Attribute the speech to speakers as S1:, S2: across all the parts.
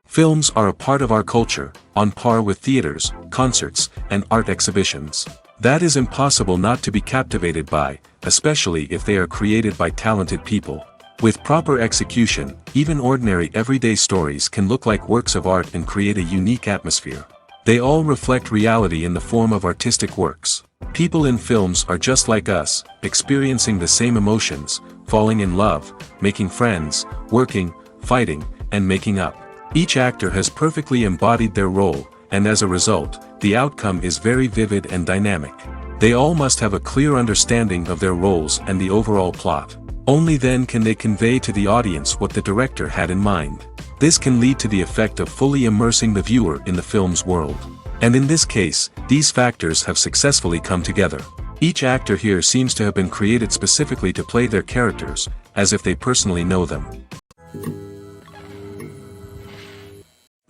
S1: Films are a part of our culture, on par with theaters, concerts, and art exhibitions. That is impossible not to be captivated by, especially if they are created by talented people. With proper execution, even ordinary everyday stories can look like works of art and create a unique atmosphere. They all reflect reality in the form of artistic works. People in films are just like us, experiencing the same emotions, falling in love, making friends, working, fighting, and making up. Each actor has perfectly embodied their role, and as a result, the outcome is very vivid and dynamic. They all must have a clear understanding of their roles and the overall plot. Only then can they convey to the audience what the director had in mind. This can lead to the effect of fully immersing the viewer in the film's world. And in this case, these factors have successfully come together. Each actor here seems to have been created specifically to play their characters, as if they personally know them.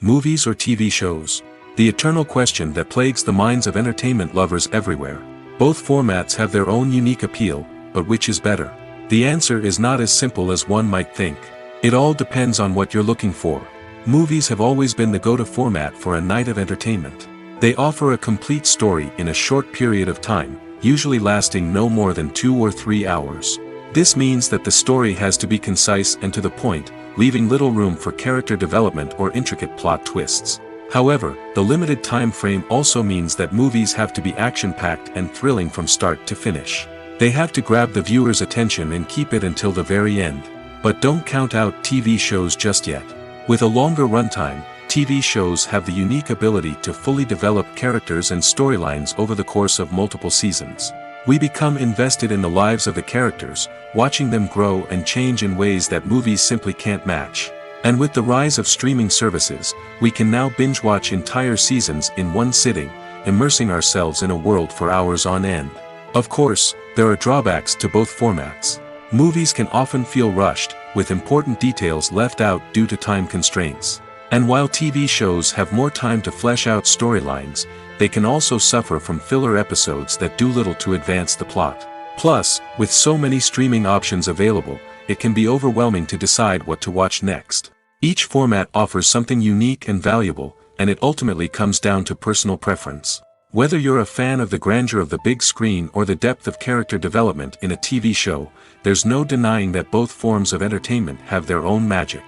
S1: Movies or TV shows? The eternal question that plagues the minds of entertainment lovers everywhere. Both formats have their own unique appeal, but which is better? The answer is not as simple as one might think. It all depends on what you're looking for. Movies have always been the go-to format for a night of entertainment. They offer a complete story in a short period of time, usually lasting no more than 2 or 3 hours. This means that the story has to be concise and to the point, leaving little room for character development or intricate plot twists. However, the limited time frame also means that movies have to be action-packed and thrilling from start to finish. They have to grab the viewer's attention and keep it until the very end. But don't count out TV shows just yet. With a longer runtime, TV shows have the unique ability to fully develop characters and storylines over the course of multiple seasons. We become invested in the lives of the characters, watching them grow and change in ways that movies simply can't match. And with the rise of streaming services, we can now binge-watch entire seasons in one sitting, immersing ourselves in a world for hours on end. Of course, there are drawbacks to both formats. Movies can often feel rushed, with important details left out due to time constraints. And while TV shows have more time to flesh out storylines, they can also suffer from filler episodes that do little to advance the plot. Plus, with so many streaming options available, it can be overwhelming to decide what to watch next. Each format offers something unique and valuable, and it ultimately comes down to personal preference. Whether you're a fan of the grandeur of the big screen or the depth of character development in a TV show, there's no denying that both forms of entertainment have their own magic.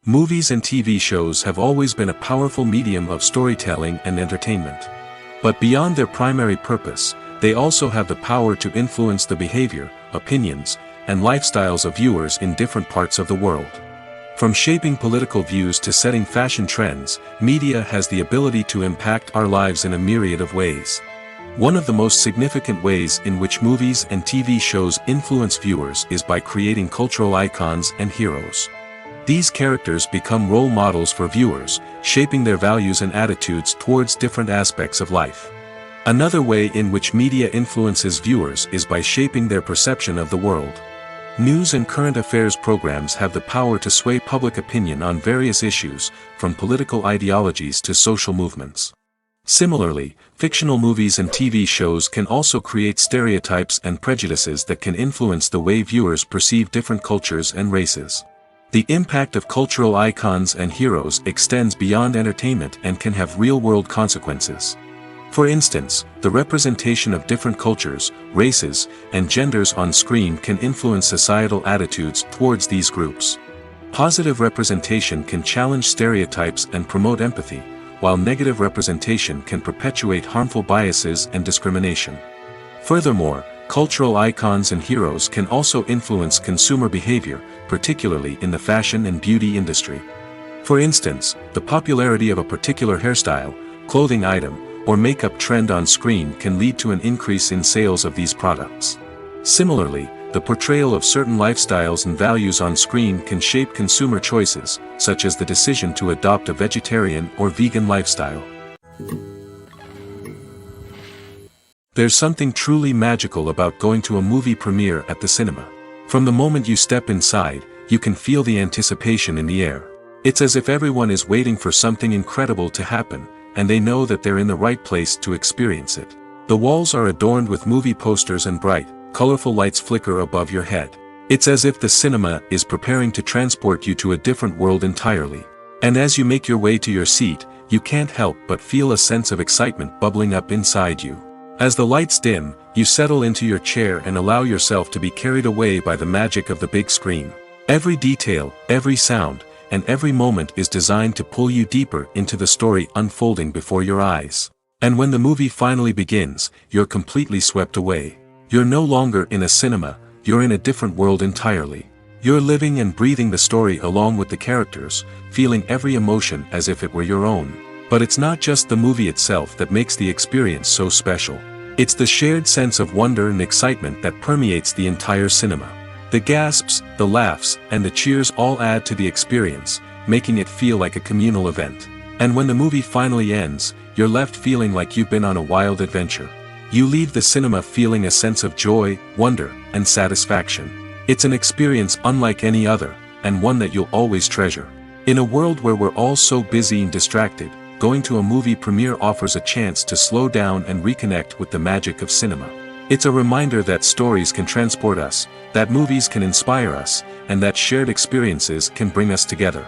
S1: Movies and TV shows have always been a powerful medium of storytelling and entertainment. But beyond their primary purpose, they also have the power to influence the behavior, opinions, and lifestyles of viewers in different parts of the world. From shaping political views to setting fashion trends, media has the ability to impact our lives in a myriad of ways. One of the most significant ways in which movies and TV shows influence viewers is by creating cultural icons and heroes. These characters become role models for viewers, shaping their values and attitudes towards different aspects of life. Another way in which media influences viewers is by shaping their perception of the world. News and current affairs programs have the power to sway public opinion on various issues, from political ideologies to social movements. Similarly, fictional movies and TV shows can also create stereotypes and prejudices that can influence the way viewers perceive different cultures and races. The impact of cultural icons and heroes extends beyond entertainment and can have real-world consequences. For instance, the representation of different cultures, races, and genders on screen can influence societal attitudes towards these groups. Positive representation can challenge stereotypes and promote empathy, while negative representation can perpetuate harmful biases and discrimination. Furthermore, cultural icons and heroes can also influence consumer behavior, particularly in the fashion and beauty industry. For instance, the popularity of a particular hairstyle, clothing item, or makeup trend on screen can lead to an increase in sales of these products. Similarly, the portrayal of certain lifestyles and values on screen can shape consumer choices, such as the decision to adopt a vegetarian or vegan lifestyle. There's something truly magical about going to a movie premiere at the cinema. From the moment you step inside, you can feel the anticipation in the air. It's as if everyone is waiting for something incredible to happen, and they know that they're in the right place to experience it. The walls are adorned with movie posters and bright, colorful lights flicker above your head. It's as if the cinema is preparing to transport you to a different world entirely. And as you make your way to your seat, you can't help but feel a sense of excitement bubbling up inside you. As the lights dim, you settle into your chair and allow yourself to be carried away by the magic of the big screen. Every detail, every sound, and every moment is designed to pull you deeper into the story unfolding before your eyes. And when the movie finally begins, you're completely swept away. You're no longer in a cinema, you're in a different world entirely. You're living and breathing the story along with the characters, feeling every emotion as if it were your own. But it's not just the movie itself that makes the experience so special. It's the shared sense of wonder and excitement that permeates the entire cinema. The gasps, the laughs, and the cheers all add to the experience, making it feel like a communal event. And when the movie finally ends, you're left feeling like you've been on a wild adventure. You leave the cinema feeling a sense of joy, wonder, and satisfaction. It's an experience unlike any other, and one that you'll always treasure. In a world where we're all so busy and distracted, going to a movie premiere offers a chance to slow down and reconnect with the magic of cinema. It's a reminder that stories can transport us, that movies can inspire us, and that shared experiences can bring us together.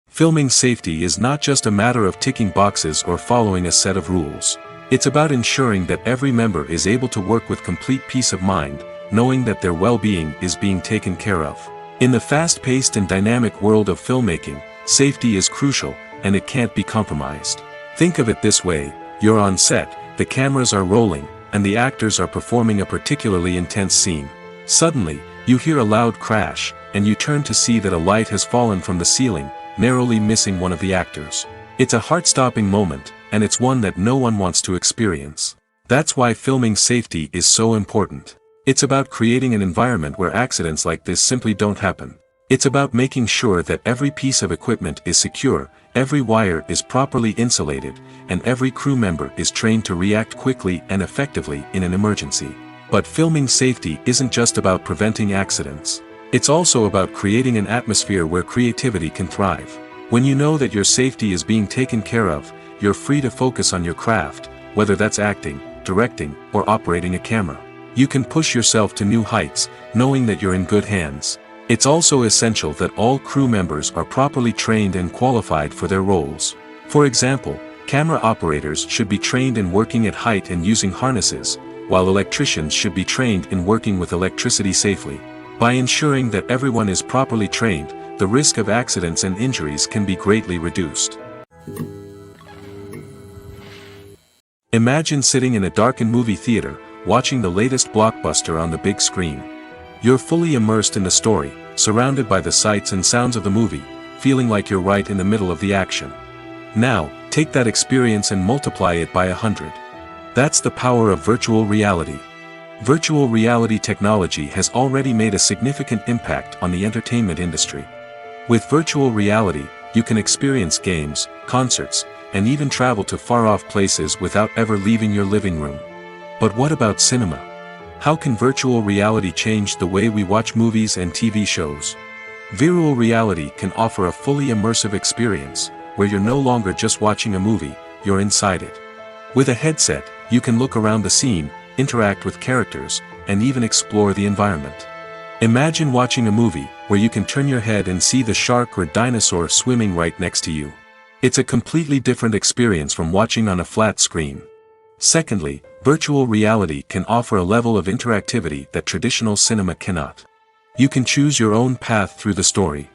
S1: Filming safety is not just a matter of ticking boxes or following a set of rules. It's about ensuring that every member is able to work with complete peace of mind, knowing that their well-being is being taken care of. In the fast-paced and dynamic world of filmmaking, safety is crucial, and it can't be compromised. Think of it this way: you're on set, the cameras are rolling, and the actors are performing a particularly intense scene. Suddenly, you hear a loud crash, and you turn to see that a light has fallen from the ceiling, narrowly missing one of the actors. It's a heart-stopping moment, and it's one that no one wants to experience. That's why filming safety is so important. It's about creating an environment where accidents like this simply don't happen. It's about making sure that every piece of equipment is secure, every wire is properly insulated, and every crew member is trained to react quickly and effectively in an emergency. But filming safety isn't just about preventing accidents. It's also about creating an atmosphere where creativity can thrive. When you know that your safety is being taken care of, you're free to focus on your craft, whether that's acting, directing, or operating a camera. You can push yourself to new heights, knowing that you're in good hands. It's also essential that all crew members are properly trained and qualified for their roles. For example, camera operators should be trained in working at height and using harnesses, while electricians should be trained in working with electricity safely. By ensuring that everyone is properly trained, the risk of accidents and injuries can be greatly reduced. Imagine sitting in a darkened movie theater, watching the latest blockbuster on the big screen. You're fully immersed in the story, surrounded by the sights and sounds of the movie, feeling like you're right in the middle of the action. Now, take that experience and multiply it by 100. That's the power of virtual reality. Virtual reality technology has already made a significant impact on the entertainment industry. With virtual reality, you can experience games, concerts, and even travel to far-off places without ever leaving your living room. But what about cinema? How can virtual reality change the way we watch movies and TV shows? Virtual reality can offer a fully immersive experience, where you're no longer just watching a movie, you're inside it. With a headset, you can look around the scene, interact with characters, and even explore the environment. Imagine watching a movie where you can turn your head and see the shark or dinosaur swimming right next to you. It's a completely different experience from watching on a flat screen. Secondly, virtual reality can offer a level of interactivity that traditional cinema cannot. You can choose your own path through the story.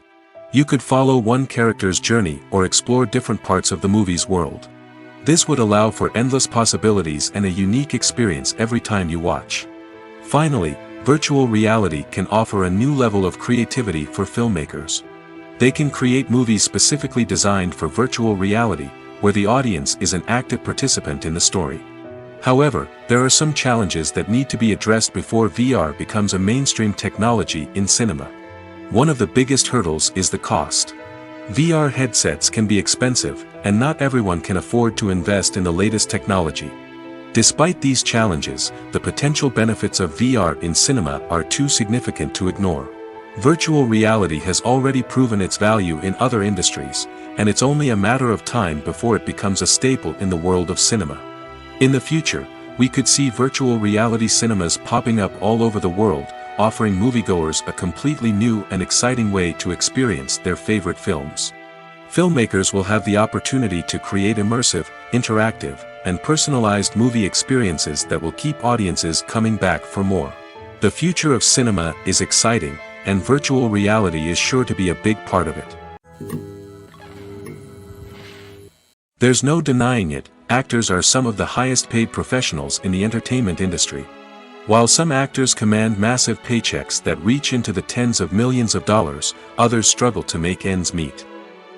S1: You could follow one character's journey or explore different parts of the movie's world. This would allow for endless possibilities and a unique experience every time you watch. Finally, virtual reality can offer a new level of creativity for filmmakers. They can create movies specifically designed for virtual reality, where the audience is an active participant in the story. However, there are some challenges that need to be addressed before VR becomes a mainstream technology in cinema. One of the biggest hurdles is the cost. VR headsets can be expensive, and not everyone can afford to invest in the latest technology. Despite these challenges, the potential benefits of VR in cinema are too significant to ignore. Virtual reality has already proven its value in other industries, and it's only a matter of time before it becomes a staple in the world of cinema. In the future, We could see virtual reality cinemas popping up all over the world, offering moviegoers a completely new and exciting way to experience their favorite films. Filmmakers will have the opportunity to create immersive, interactive, and personalized movie experiences that will keep audiences coming back for more. The future of cinema is exciting, and virtual reality is sure to be a big part of it. There's no denying it, actors are some of the highest paid professionals in the entertainment industry. While some actors command massive paychecks that reach into the tens of millions of dollars, others struggle to make ends meet.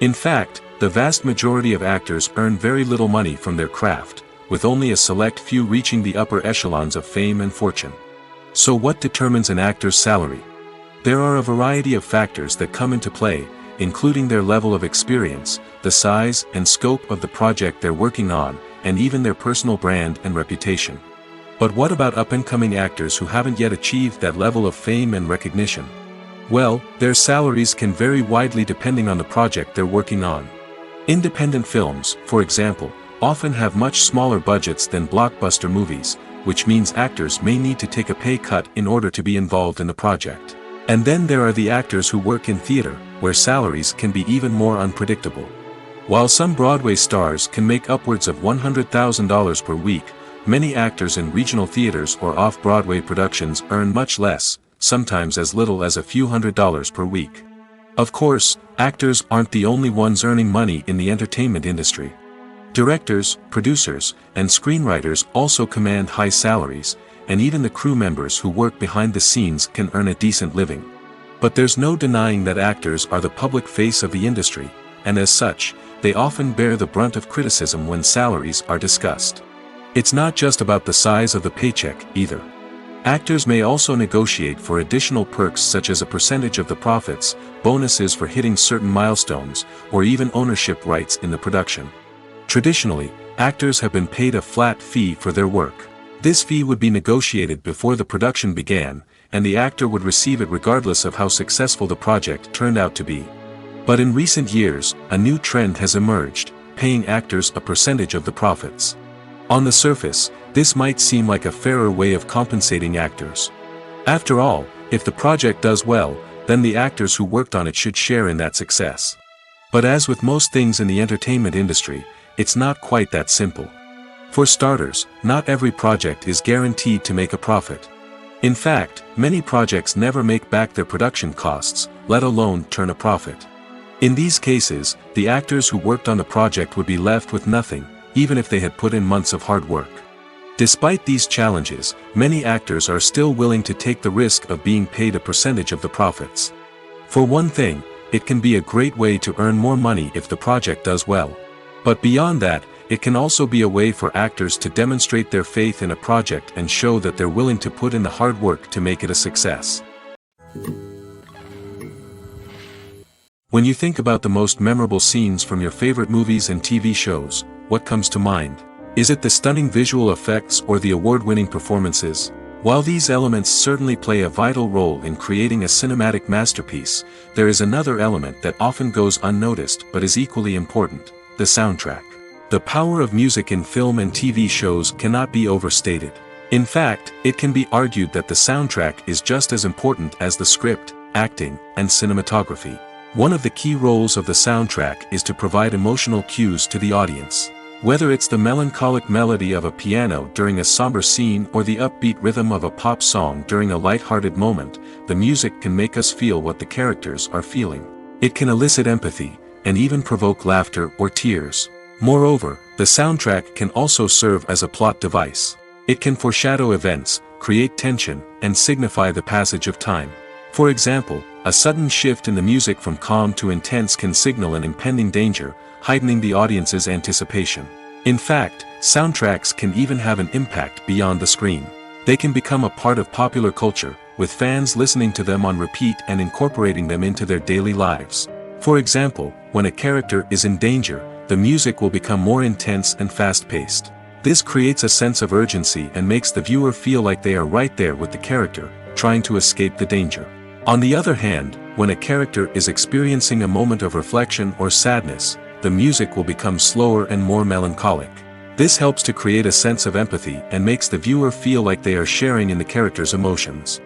S1: In fact, the vast majority of actors earn very little money from their craft, with only a select few reaching the upper echelons of fame and fortune. So what determines an actor's salary? There are a variety of factors that come into play, including their level of experience, the size and scope of the project they're working on, and even their personal brand and reputation. But what about up-and-coming actors who haven't yet achieved that level of fame and recognition? Well, their salaries can vary widely depending on the project they're working on. Independent films, for example, often have much smaller budgets than blockbuster movies, which means actors may need to take a pay cut in order to be involved in the project. And then there are the actors who work in theater, where salaries can be even more unpredictable. While some Broadway stars can make upwards of $100,000 per week, many actors in regional theaters or off-Broadway productions earn much less, sometimes as little as a few $100s per week. Of course, actors aren't the only ones earning money in the entertainment industry. Directors, producers, and screenwriters also command high salaries, and even the crew members who work behind the scenes can earn a decent living. But there's no denying that actors are the public face of the industry, and as such, they often bear the brunt of criticism when salaries are discussed. It's not just about the size of the paycheck, either. Actors may also negotiate for additional perks such as a percentage of the profits, bonuses for hitting certain milestones, or even ownership rights in the production. Traditionally, actors have been paid a flat fee for their work. This fee would be negotiated before the production began, and the actor would receive it regardless of how successful the project turned out to be. But in recent years, a new trend has emerged, paying actors a percentage of the profits. On the surface, this might seem like a fairer way of compensating actors. After all, if the project does well, then the actors who worked on it should share in that success. But as with most things in the entertainment industry, it's not quite that simple. For starters, not every project is guaranteed to make a profit. In fact, many projects never make back their production costs, let alone turn a profit. In these cases, the actors who worked on the project would be left with nothing, even if they had put in months of hard work. Despite these challenges, many actors are still willing to take the risk of being paid a percentage of the profits. For one thing, it can be a great way to earn more money if the project does well. But beyond that, it can also be a way for actors to demonstrate their faith in a project and show that they're willing to put in the hard work to make it a success. When you think about the most memorable scenes from your favorite movies and TV shows, what comes to mind? Is it the stunning visual effects or the award-winning performances? While these elements certainly play a vital role in creating a cinematic masterpiece, there is another element that often goes unnoticed but is equally important: the soundtrack. The power of music in film and TV shows cannot be overstated. In fact, it can be argued that the soundtrack is just as important as the script, acting, and cinematography. One of the key roles of the soundtrack is to provide emotional cues to the audience. Whether it's the melancholic melody of a piano during a somber scene or the upbeat rhythm of a pop song during a light-hearted moment, the music can make us feel what the characters are feeling. It can elicit empathy, and even provoke laughter or tears. Moreover, the soundtrack can also serve as a plot device. It can foreshadow events, create tension, and signify the passage of time. For example, a sudden shift in the music from calm to intense can signal an impending danger, heightening the audience's anticipation. In fact, soundtracks can even have an impact beyond the screen. They can become a part of popular culture, with fans listening to them on repeat and incorporating them into their daily lives. For example, when a character is in danger, the music will become more intense and fast-paced. This creates a sense of urgency and makes the viewer feel like they are right there with the character, trying to escape the danger. On the other hand, when a character is experiencing a moment of reflection or sadness, the music will become slower and more melancholic. This helps to create a sense of empathy and makes the viewer feel like they are sharing in the character's emotions.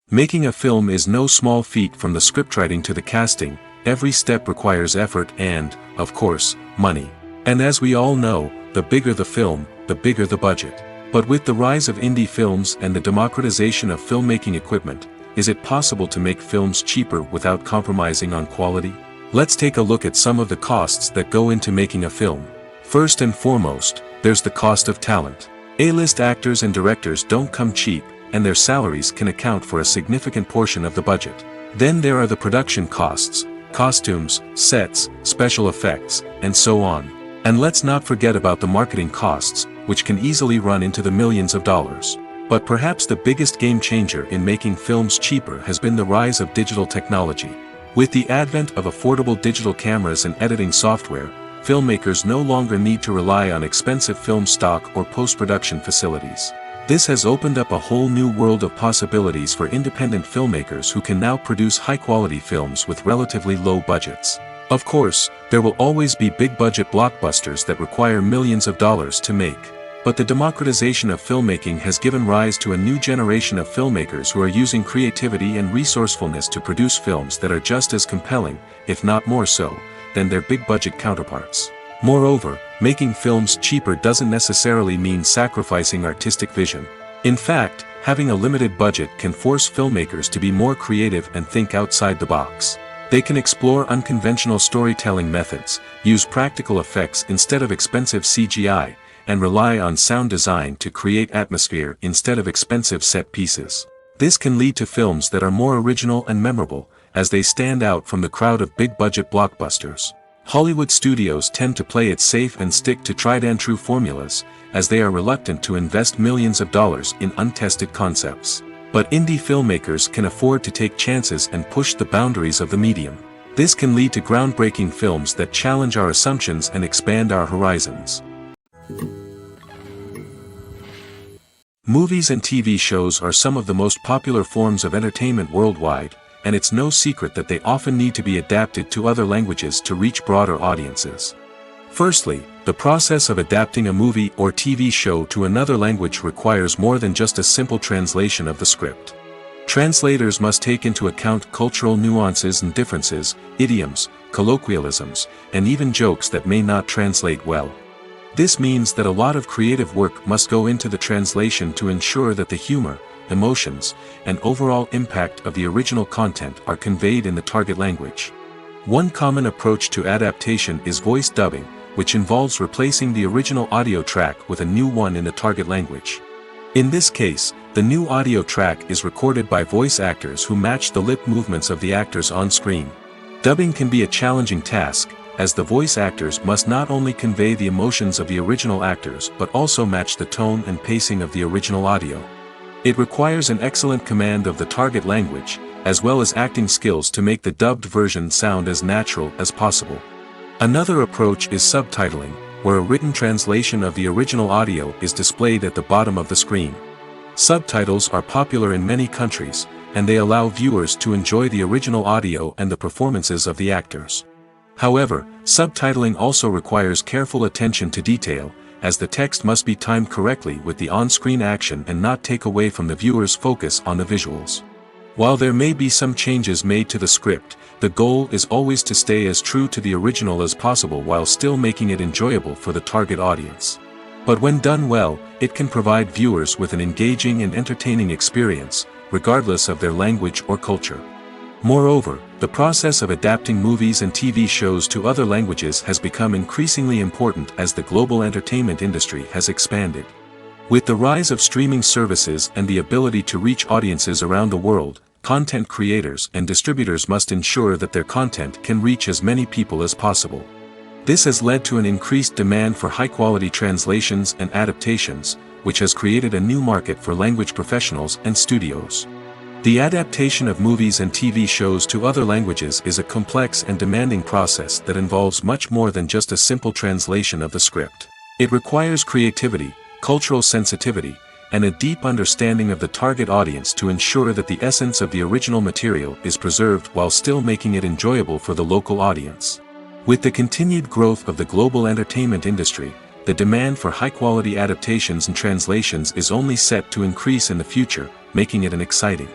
S1: Making a film is no small feat. From the scriptwriting to the casting, every step requires effort and, of course, money. And as we all know, the bigger the film, the bigger the budget. But with the rise of indie films and the democratization of filmmaking equipment, is it possible to make films cheaper without compromising on quality? Let's take a look at some of the costs that go into making a film. First and foremost, there's the cost of talent. A-list actors and directors don't come cheap, and their salaries can account for a significant portion of the budget. Then there are the production costs, costumes, sets, special effects, and so on. And let's not forget about the marketing costs, which can easily run into the millions of dollars. But perhaps the biggest game changer in making films cheaper has been the rise of digital technology. With the advent of affordable digital cameras and editing software, filmmakers no longer need to rely on expensive film stock or post-production facilities. This has opened up a whole new world of possibilities for independent filmmakers who can now produce high-quality films with relatively low budgets. Of course, there will always be big-budget blockbusters that require millions of dollars to make. But the democratization of filmmaking has given rise to a new generation of filmmakers who are using creativity and resourcefulness to produce films that are just as compelling, if not more so, than their big-budget counterparts. Moreover, making films cheaper doesn't necessarily mean sacrificing artistic vision. In fact, having a limited budget can force filmmakers to be more creative and think outside the box. They can explore unconventional storytelling methods, use practical effects instead of expensive CGI, and rely on sound design to create atmosphere instead of expensive set pieces. This can lead to films that are more original and memorable, as they stand out from the crowd of big-budget blockbusters. Hollywood studios tend to play it safe and stick to tried-and-true formulas, as they are reluctant to invest millions of dollars in untested concepts. But indie filmmakers can afford to take chances and push the boundaries of the medium. This can lead to groundbreaking films that challenge our assumptions and expand our horizons. Movies and TV shows are some of the most popular forms of entertainment worldwide, and it's no secret that they often need to be adapted to other languages to reach broader audiences. Firstly, the process of adapting a movie or TV show to another language requires more than just a simple translation of the script. Translators must take into account cultural nuances and differences, idioms, colloquialisms, and even jokes that may not translate well. This means that a lot of creative work must go into the translation to ensure that the humor, emotions, and overall impact of the original content are conveyed in the target language. One common approach to adaptation is voice dubbing, which involves replacing the original audio track with a new one in the target language. In this case, the new audio track is recorded by voice actors who match the lip movements of the actors on screen. Dubbing can be a challenging task, as the voice actors must not only convey the emotions of the original actors but also match the tone and pacing of the original audio. It requires an excellent command of the target language, as well as acting skills to make the dubbed version sound as natural as possible. Another approach is subtitling, where a written translation of the original audio is displayed at the bottom of the screen. Subtitles are popular in many countries, and they allow viewers to enjoy the original audio and the performances of the actors. However, subtitling also requires careful attention to detail, as the text must be timed correctly with the on-screen action and not take away from the viewer's focus on the visuals. While there may be some changes made to the script, the goal is always to stay as true to the original as possible while still making it enjoyable for the target audience. But when done well, it can provide viewers with an engaging and entertaining experience, regardless of their language or culture. Moreover, the process of adapting movies and TV shows to other languages has become increasingly important as the global entertainment industry has expanded. With the rise of streaming services and the ability to reach audiences around the world, content creators and distributors must ensure that their content can reach as many people as possible. This has led to an increased demand for high-quality translations and adaptations, which has created a new market for language professionals and studios. The adaptation of movies and TV shows to other languages is a complex and demanding process that involves much more than just a simple translation of the script. It requires creativity, cultural sensitivity, and a deep understanding of the target audience to ensure that the essence of the original material is preserved while still making it enjoyable for the local audience. With the continued growth of the global entertainment industry, the demand for high-quality adaptations and translations is only set to increase in the future, making it an exciting.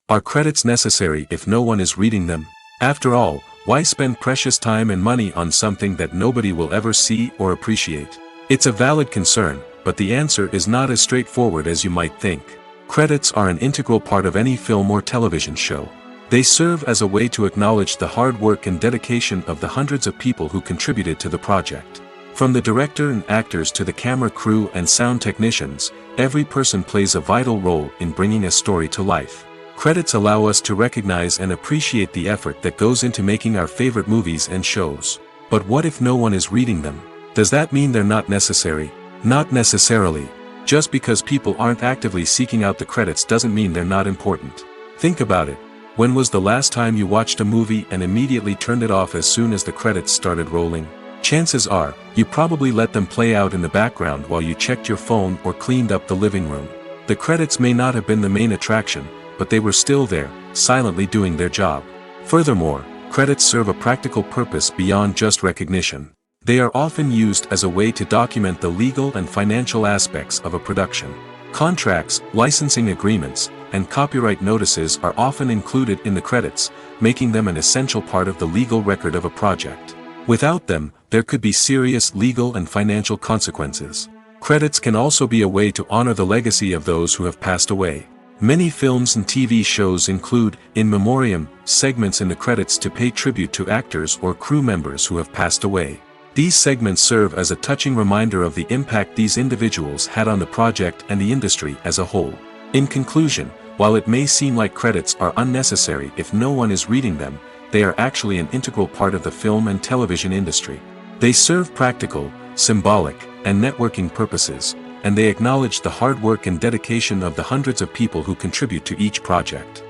S1: Are credits necessary if no one is reading them? After all, why spend precious time and money on something that nobody will ever see or appreciate? It's a valid concern, but the answer is not as straightforward as you might think. Credits are an integral part of any film or television show. They serve as a way to acknowledge the hard work and dedication of the hundreds of people who contributed to the project. From the director and actors to the camera crew and sound technicians, every person plays a vital role in bringing a story to life. Credits allow us to recognize and appreciate the effort that goes into making our favorite movies and shows. But what if no one is reading them? Does that mean they're not necessary? Not necessarily. Just because people aren't actively seeking out the credits doesn't mean they're not important. Think about it. When was the last time you watched a movie and immediately turned it off as soon as the credits started rolling? Chances are, you probably let them play out in the background while you checked your phone or cleaned up the living room. The credits may not have been the main attraction, but they were still there, silently doing their job. Furthermore, credits serve a practical purpose beyond just recognition. They are often used as a way to document the legal and financial aspects of a production. Contracts, licensing agreements, and copyright notices are often included in the credits, making them an essential part of the legal record of a project. Without them, there could be serious legal and financial consequences. Credits can also be a way to honor the legacy of those who have passed away. Many films and TV shows include, in memoriam, segments in the credits to pay tribute to actors or crew members who have passed away. These segments serve as a touching reminder of the impact these individuals had on the project and the industry as a whole. In conclusion, while it may seem like credits are unnecessary if no one is reading them, they are actually an integral part of the film and television industry. They serve practical, symbolic, and networking purposes, and they acknowledge the hard work and dedication of the hundreds of people who contribute to each project.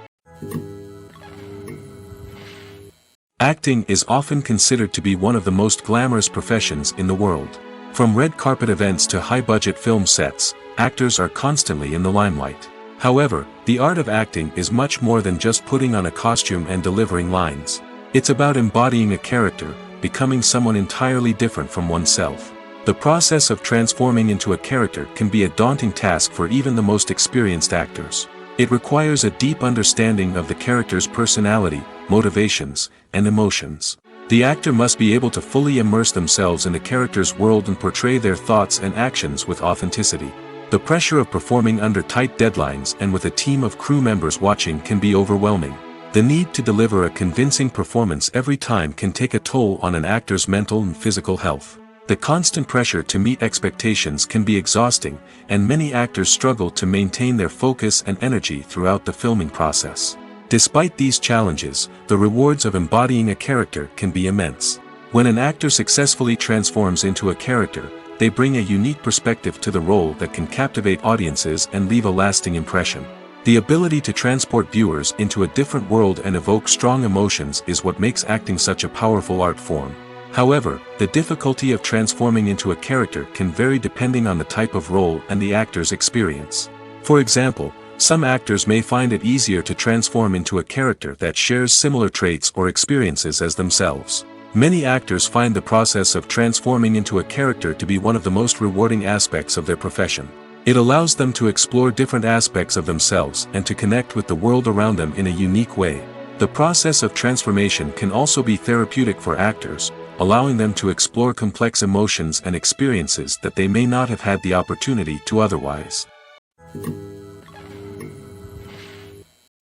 S1: Acting is often considered to be one of the most glamorous professions in the world. From red carpet events to high-budget film sets, actors are constantly in the limelight. However, the art of acting is much more than just putting on a costume and delivering lines. It's about embodying a character, becoming someone entirely different from oneself. The process of transforming into a character can be a daunting task for even the most experienced actors. It requires a deep understanding of the character's personality, motivations, and emotions. The actor must be able to fully immerse themselves in the character's world and portray their thoughts and actions with authenticity. The pressure of performing under tight deadlines and with a team of crew members watching can be overwhelming. The need to deliver a convincing performance every time can take a toll on an actor's mental and physical health. The constant pressure to meet expectations can be exhausting, and many actors struggle to maintain their focus and energy throughout the filming process. Despite these challenges, the rewards of embodying a character can be immense. When an actor successfully transforms into a character, they bring a unique perspective to the role that can captivate audiences and leave a lasting impression. The ability to transport viewers into a different world and evoke strong emotions is what makes acting such a powerful art form. However, the difficulty of transforming into a character can vary depending on the type of role and the actor's experience. For example, some actors may find it easier to transform into a character that shares similar traits or experiences as themselves. Many actors find the process of transforming into a character to be one of the most rewarding aspects of their profession. It allows them to explore different aspects of themselves and to connect with the world around them in a unique way. The process of transformation can also be therapeutic for actors, allowing them to explore complex emotions and experiences that they may not have had the opportunity to otherwise.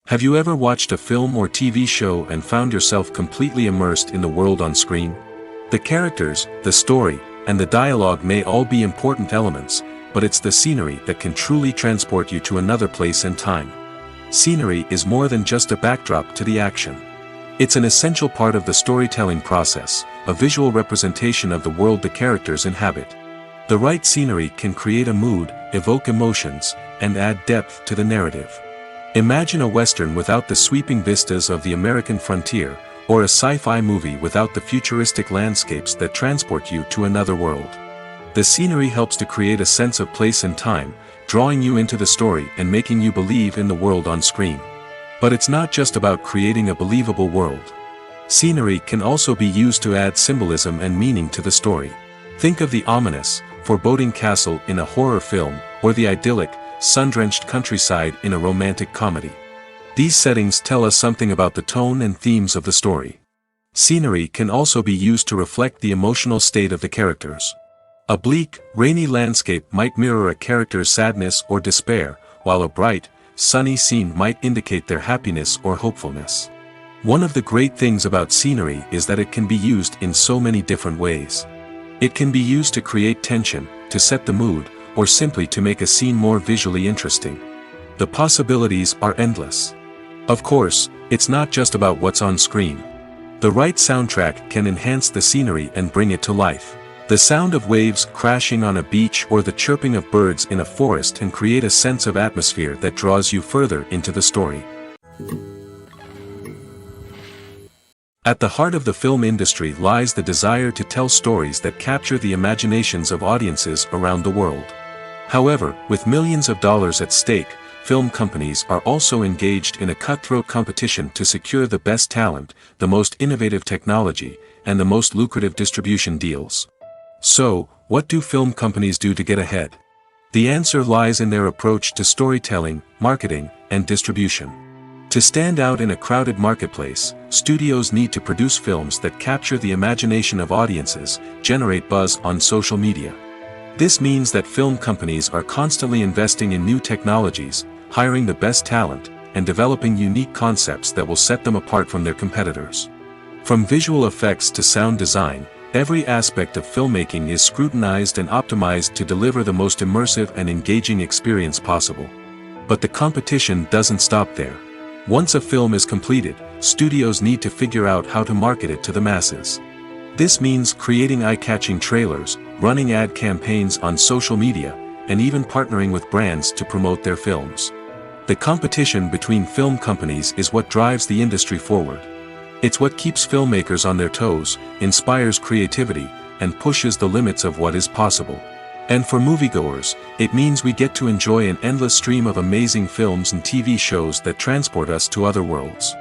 S1: Have you ever watched a film or TV show and found yourself completely immersed in the world on screen? The characters, the story, and the dialogue may all be important elements, but it's the scenery that can truly transport you to another place and time. Scenery is more than just a backdrop to the action. It's an essential part of the storytelling process, a visual representation of the world the characters inhabit. The right scenery can create a mood, evoke emotions, and add depth to the narrative. Imagine a Western without the sweeping vistas of the American frontier, or a sci-fi movie without the futuristic landscapes that transport you to another world. The scenery helps to create a sense of place and time, drawing you into the story and making you believe in the world on screen. But it's not just about creating a believable world. Scenery can also be used to add symbolism and meaning to the story. Think of the ominous, foreboding castle in a horror film, or the idyllic, sun-drenched countryside in a romantic comedy. These settings tell us something about the tone and themes of the story. Scenery can also be used to reflect the emotional state of the characters. A bleak, rainy landscape might mirror a character's sadness or despair, while a bright, sunny scene might indicate their happiness or hopefulness. One of the great things about scenery is that it can be used in so many different ways. It can be used to create tension, to set the mood, or simply to make a scene more visually interesting. The possibilities are endless. Of course, it's not just about what's on screen. The right soundtrack can enhance the scenery and bring it to life. The sound of waves crashing on a beach or the chirping of birds in a forest can create a sense of atmosphere that draws you further into the story. At the heart of the film industry lies the desire to tell stories that capture the imaginations of audiences around the world. However, with millions of dollars at stake, film companies are also engaged in a cutthroat competition to secure the best talent, the most innovative technology, and the most lucrative distribution deals. So, what do film companies do to get ahead? The answer lies in their approach to storytelling, marketing, and distribution. To stand out in a crowded marketplace, studios need to produce films that capture the imagination of audiences, generate buzz on social media. This means that film companies are constantly investing in new technologies, hiring the best talent, and developing unique concepts that will set them apart from their competitors. From visual effects to sound design, every aspect of filmmaking is scrutinized and optimized to deliver the most immersive and engaging experience possible. But the competition doesn't stop there. Once a film is completed, studios need to figure out how to market it to the masses. This means creating eye-catching trailers, running ad campaigns on social media, and even partnering with brands to promote their films. The competition between film companies is what drives the industry forward. It's what keeps filmmakers on their toes, inspires creativity, and pushes the limits of what is possible. And for moviegoers, it means we get to enjoy an endless stream of amazing films and TV shows that transport us to other worlds.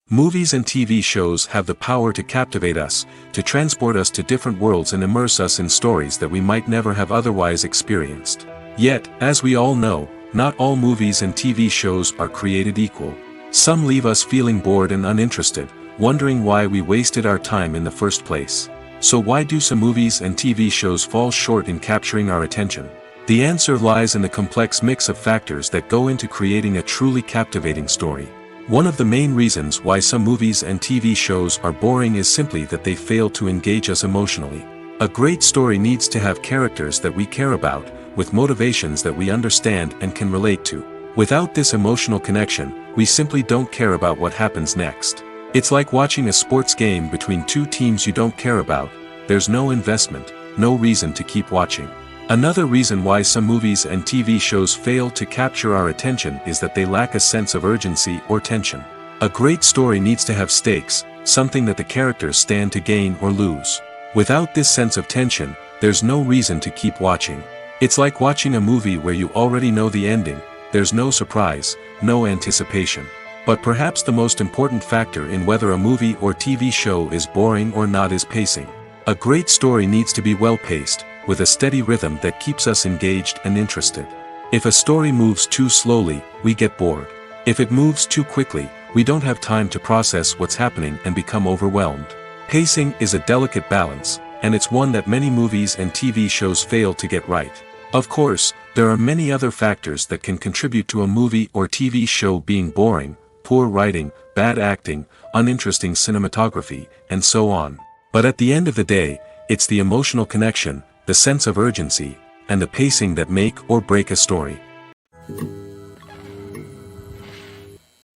S1: Movies and TV shows have the power to captivate us, to transport us to different worlds and immerse us in stories that we might never have otherwise experienced. Yet, as we all know, not all movies and TV shows are created equal. Some leave us feeling bored and uninterested, wondering why we wasted our time in the first place. So why do some movies and TV shows fall short in capturing our attention? The answer lies in the complex mix of factors that go into creating a truly captivating story. One of the main reasons why some movies and TV shows are boring is simply that they fail to engage us emotionally. A great story needs to have characters that we care about, with motivations that we understand and can relate to. Without this emotional connection, we simply don't care about what happens next. It's like watching a sports game between two teams you don't care about. There's no investment, no reason to keep watching. Another reason why some movies and TV shows fail to capture our attention is that they lack a sense of urgency or tension. A great story needs to have stakes, something that the characters stand to gain or lose. Without this sense of tension, there's no reason to keep watching. It's like watching a movie where you already know the ending. There's no surprise, no anticipation. But perhaps the most important factor in whether a movie or TV show is boring or not is pacing. A great story needs to be well-paced, with a steady rhythm that keeps us engaged and interested. If a story moves too slowly, we get bored. If it moves too quickly, we don't have time to process what's happening and become overwhelmed. Pacing is a delicate balance, and it's one that many movies and TV shows fail to get right. Of course, there are many other factors that can contribute to a movie or TV show being boring: poor writing, bad acting, uninteresting cinematography, and so on. But at the end of the day, it's the emotional connection, the sense of urgency, and the pacing that make or break a story.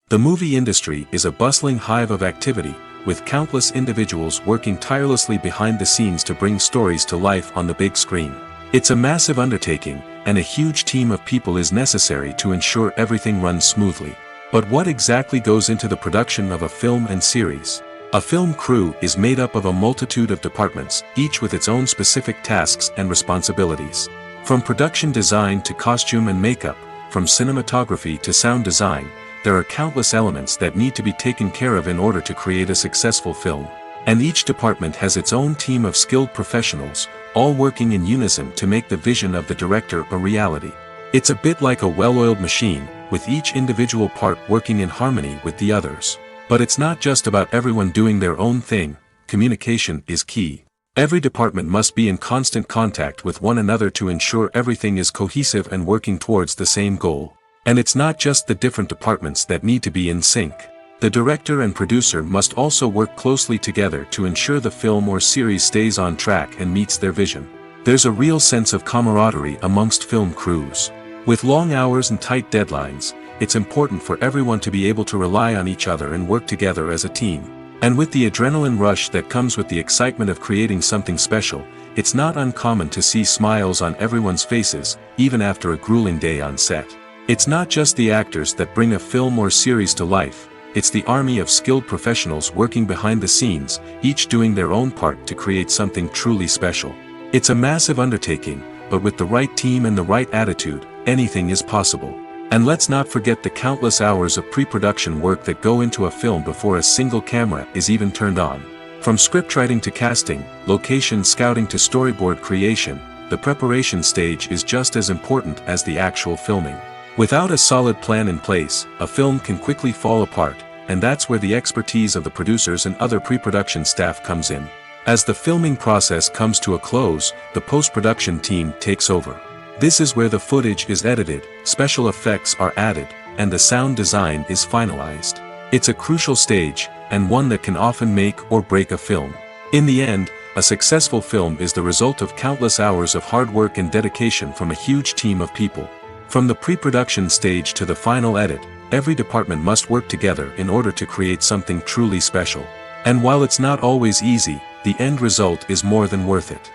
S1: The movie industry is a bustling hive of activity, with countless individuals working tirelessly behind the scenes to bring stories to life on the big screen. It's a massive undertaking, and a huge team of people is necessary to ensure everything runs smoothly. But what exactly goes into the production of a film and series? A film crew is made up of a multitude of departments, each with its own specific tasks and responsibilities. From production design to costume and makeup, from cinematography to sound design, there are countless elements that need to be taken care of in order to create a successful film. And each department has its own team of skilled professionals, all working in unison to make the vision of the director a reality. It's a bit like a well-oiled machine, with each individual part working in harmony with the others. But it's not just about everyone doing their own thing. Communication is key. Every department must be in constant contact with one another to ensure everything is cohesive and working towards the same goal. And it's not just the different departments that need to be in sync. The director and producer must also work closely together to ensure the film or series stays on track and meets their vision. There's a real sense of camaraderie amongst film crews. With long hours and tight deadlines, it's important for everyone to be able to rely on each other and work together as a team. And with the adrenaline rush that comes with the excitement of creating something special, it's not uncommon to see smiles on everyone's faces, even after a grueling day on set. It's not just the actors that bring a film or series to life, it's the army of skilled professionals working behind the scenes, each doing their own part to create something truly special. It's a massive undertaking, but with the right team and the right attitude, anything is possible. And let's not forget the countless hours of pre-production work that go into a film before a single camera is even turned on. From scriptwriting to casting, location scouting to storyboard creation, the preparation stage is just as important as the actual filming. Without a solid plan in place, a film can quickly fall apart, and that's where the expertise of the producers and other pre-production staff comes in. As the filming process comes to a close, the post-production team takes over. This is where the footage is edited, special effects are added, and the sound design is finalized. It's a crucial stage, and one that can often make or break a film. In the end, a successful film is the result of countless hours of hard work and dedication from a huge team of people. From the pre-production stage to the final edit, every department must work together in order to create something truly special. And while it's not always easy, the end result is more than worth it.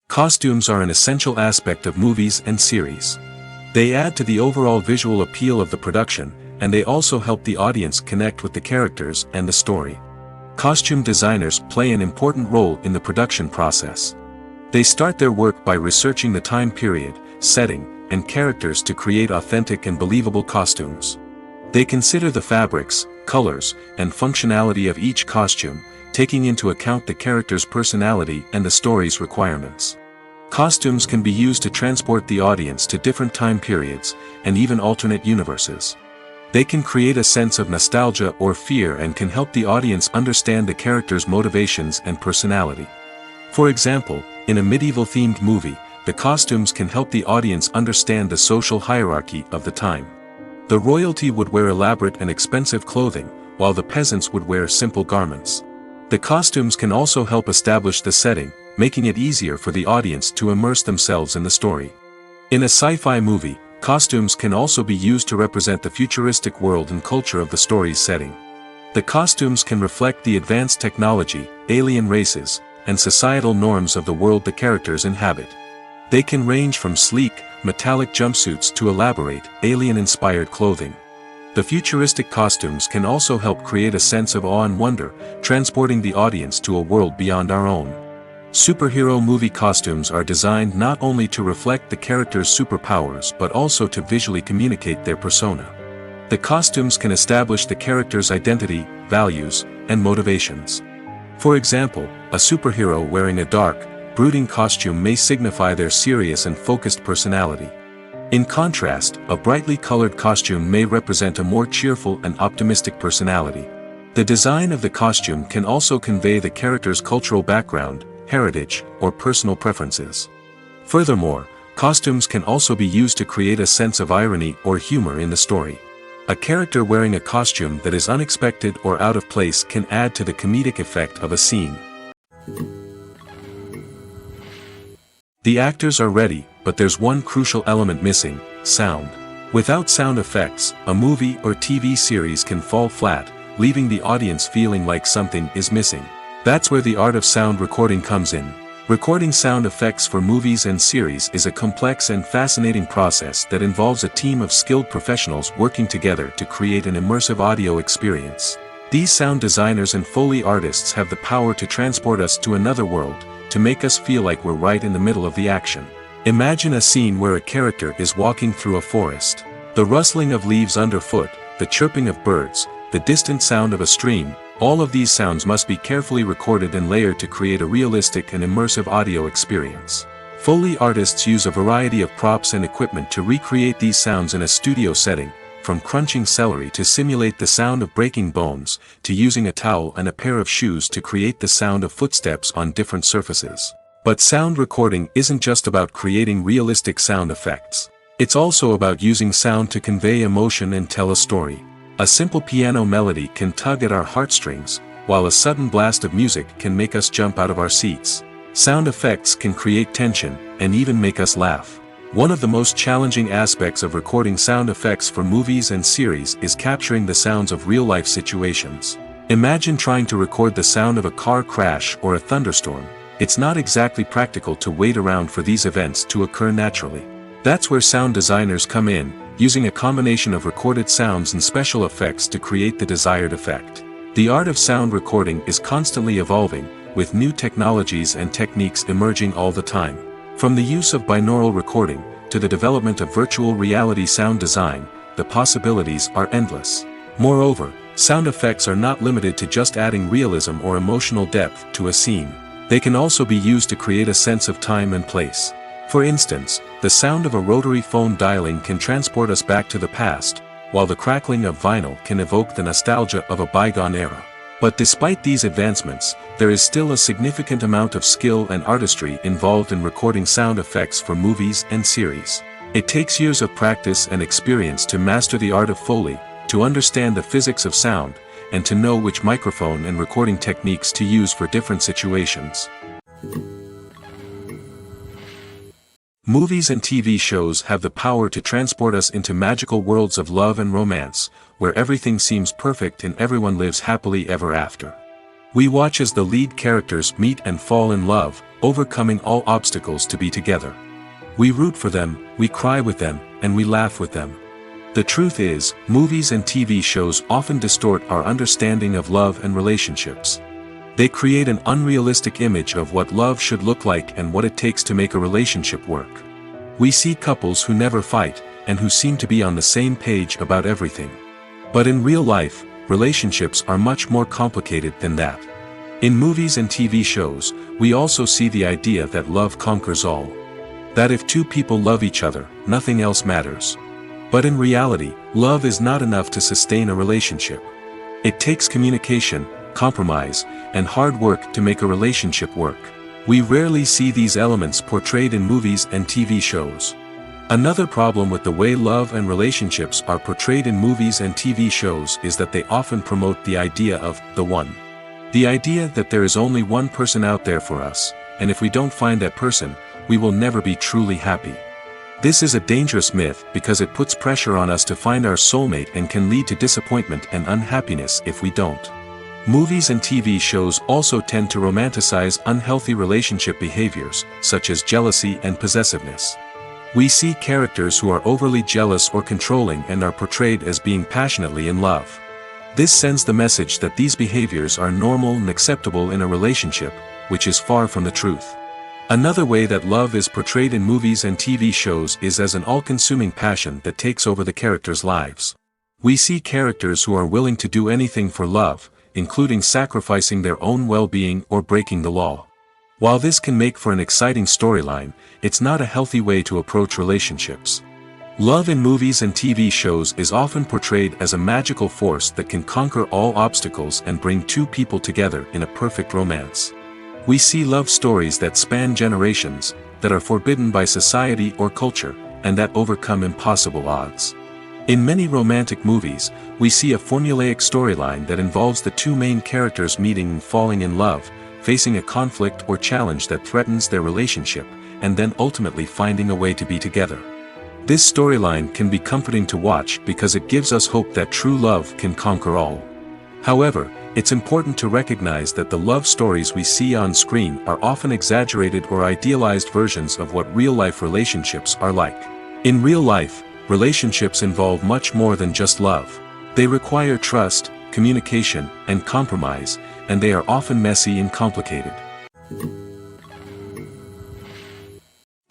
S1: Costumes are an essential aspect of movies and series. They add to the overall visual appeal of the production, and they also help the audience connect with the characters and the story. Costume designers play an important role in the production process. They start their work by researching the time period, setting, and characters to create authentic and believable costumes. They consider the fabrics, colors, and functionality of each costume, taking into account the character's personality and the story's requirements. Costumes can be used to transport the audience to different time periods, and even alternate universes. They can create a sense of nostalgia or fear and can help the audience understand the character's motivations and personality. For example, in a medieval-themed movie, the costumes can help the audience understand the social hierarchy of the time. The royalty would wear elaborate and expensive clothing, while the peasants would wear simple garments. The costumes can also help establish the setting, making it easier for the audience to immerse themselves in the story. In a sci-fi movie, costumes can also be used to represent the futuristic world and culture of the story's setting. The costumes can reflect the advanced technology, alien races, and societal norms of the world the characters inhabit. They can range from sleek, metallic jumpsuits to elaborate, alien-inspired clothing. The futuristic costumes can also help create a sense of awe and wonder, transporting the audience to a world beyond our own. Superhero movie costumes are designed not only to reflect the character's superpowers but also to visually communicate their persona. The costumes can establish the character's identity, values, and motivations. For example, a superhero wearing a dark, brooding costume may signify their serious and focused personality. In contrast, a brightly colored costume may represent a more cheerful and optimistic personality. The design of the costume can also convey the character's cultural background, heritage, or personal preferences. Furthermore, costumes can also be used to create a sense of irony or humor in the story. A character wearing a costume that is unexpected or out of place can add to the comedic effect of a scene. The actors are ready, but there's one crucial element missing: sound. Without sound effects, a movie or TV series can fall flat, leaving the audience feeling like something is missing. That's where the art of sound recording comes in. Recording sound effects for movies and series is a complex and fascinating process that involves a team of skilled professionals working together to create an immersive audio experience. These sound designers and Foley artists have the power to transport us to another world, to make us feel like we're right in the middle of the action. Imagine a scene where a character is walking through a forest. The rustling of leaves underfoot, the chirping of birds, the distant sound of a stream, all of these sounds must be carefully recorded and layered to create a realistic and immersive audio experience. Foley artists use a variety of props and equipment to recreate these sounds in a studio setting, from crunching celery to simulate the sound of breaking bones, to using a towel and a pair of shoes to create the sound of footsteps on different surfaces. But sound recording isn't just about creating realistic sound effects. It's also about using sound to convey emotion and tell a story. A simple piano melody can tug at our heartstrings, while a sudden blast of music can make us jump out of our seats. Sound effects can create tension, and even make us laugh. One of the most challenging aspects of recording sound effects for movies and series is capturing the sounds of real-life situations. Imagine trying to record the sound of a car crash or a thunderstorm. It's not exactly practical to wait around for these events to occur naturally. That's where sound designers come in, using a combination of recorded sounds and special effects to create the desired effect. The art of sound recording is constantly evolving, with new technologies and techniques emerging all the time. From the use of binaural recording, to the development of virtual reality sound design, the possibilities are endless. Moreover, sound effects are not limited to just adding realism or emotional depth to a scene. They can also be used to create a sense of time and place. For instance, the sound of a rotary phone dialing can transport us back to the past, while the crackling of vinyl can evoke the nostalgia of a bygone era. But despite these advancements, there is still a significant amount of skill and artistry involved in recording sound effects for movies and series. It takes years of practice and experience to master the art of Foley, to understand the physics of sound, and to know which microphone and recording techniques to use for different situations. Movies and TV shows have the power to transport us into magical worlds of love and romance, where everything seems perfect and everyone lives happily ever after. We watch as the lead characters meet and fall in love, overcoming all obstacles to be together. We root for them, we cry with them, and we laugh with them. The truth is, movies and TV shows often distort our understanding of love and relationships. They create an unrealistic image of what love should look like and what it takes to make a relationship work. We see couples who never fight, and who seem to be on the same page about everything. But in real life, relationships are much more complicated than that. In movies and TV shows, we also see the idea that love conquers all. That if two people love each other, nothing else matters. But in reality, love is not enough to sustain a relationship. It takes communication, compromise, and hard work to make a relationship work. We rarely see these elements portrayed in movies and TV shows. Another problem with the way love and relationships are portrayed in movies and TV shows is that they often promote the idea of the one. The idea that there is only one person out there for us, and if we don't find that person, we will never be truly happy. This is a dangerous myth because it puts pressure on us to find our soulmate and can lead to disappointment and unhappiness if we don't. Movies and TV shows also tend to romanticize unhealthy relationship behaviors, such as jealousy and possessiveness. We see characters who are overly jealous or controlling and are portrayed as being passionately in love. This sends the message that these behaviors are normal and acceptable in a relationship, which is far from the truth. Another way that love is portrayed in movies and TV shows is as an all-consuming passion that takes over the characters' lives. We see characters who are willing to do anything for love, including sacrificing their own well-being or breaking the law. While this can make for an exciting storyline, it's not a healthy way to approach relationships. Love in movies and TV shows is often portrayed as a magical force that can conquer all obstacles and bring two people together in a perfect romance. We see love stories that span generations, that are forbidden by society or culture, and that overcome impossible odds. In many romantic movies, we see a formulaic storyline that involves the two main characters meeting and falling in love, facing a conflict or challenge that threatens their relationship, and then ultimately finding a way to be together. This storyline can be comforting to watch because it gives us hope that true love can conquer all. However, it's important to recognize that the love stories we see on screen are often exaggerated or idealized versions of what real-life relationships are like. In real life, relationships involve much more than just love. They require trust, communication, and compromise, and they are often messy and complicated.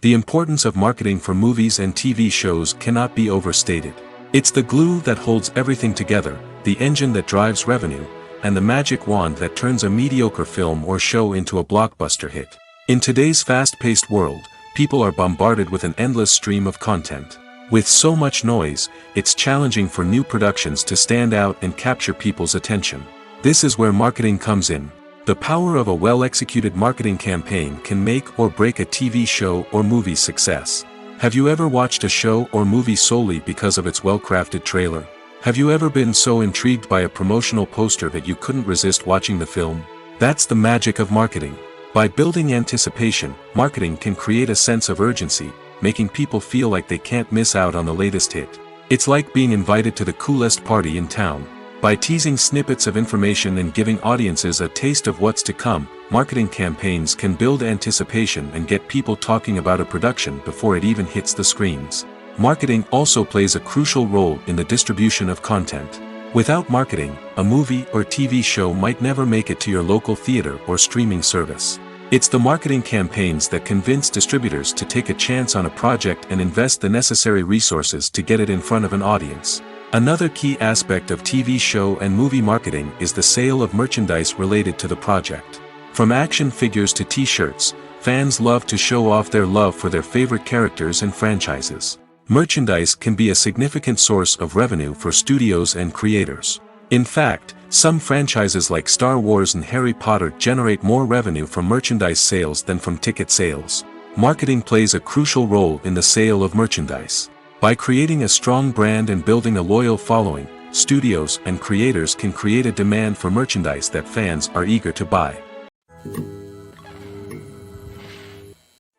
S1: The importance of marketing for movies and TV shows cannot be overstated. It's the glue that holds everything together, the engine that drives revenue, and the magic wand that turns a mediocre film or show into a blockbuster hit. In today's fast-paced world, people are bombarded with an endless stream of content. With so much noise, it's challenging for new productions to stand out and capture people's attention. This is where marketing comes in. The power of a well-executed marketing campaign can make or break a TV show or movie's success. Have you ever watched a show or movie solely because of its well-crafted trailer? Have you ever been so intrigued by a promotional poster that you couldn't resist watching the film? That's the magic of marketing. By building anticipation, marketing can create a sense of urgency, making people feel like they can't miss out on the latest hit. It's like being invited to the coolest party in town. By teasing snippets of information and giving audiences a taste of what's to come, marketing campaigns can build anticipation and get people talking about a production before it even hits the screens. Marketing also plays a crucial role in the distribution of content. Without marketing, a movie or TV show might never make it to your local theater or streaming service. It's the marketing campaigns that convince distributors to take a chance on a project and invest the necessary resources to get it in front of an audience. Another key aspect of TV show and movie marketing is the sale of merchandise related to the project. From action figures to t-shirts, fans love to show off their love for their favorite characters and franchises. Merchandise can be a significant source of revenue for studios and creators. In fact, some franchises like Star Wars and Harry Potter generate more revenue from merchandise sales than from ticket sales. Marketing plays a crucial role in the sale of merchandise. By creating a strong brand and building a loyal following, studios and creators can create a demand for merchandise that fans are eager to buy.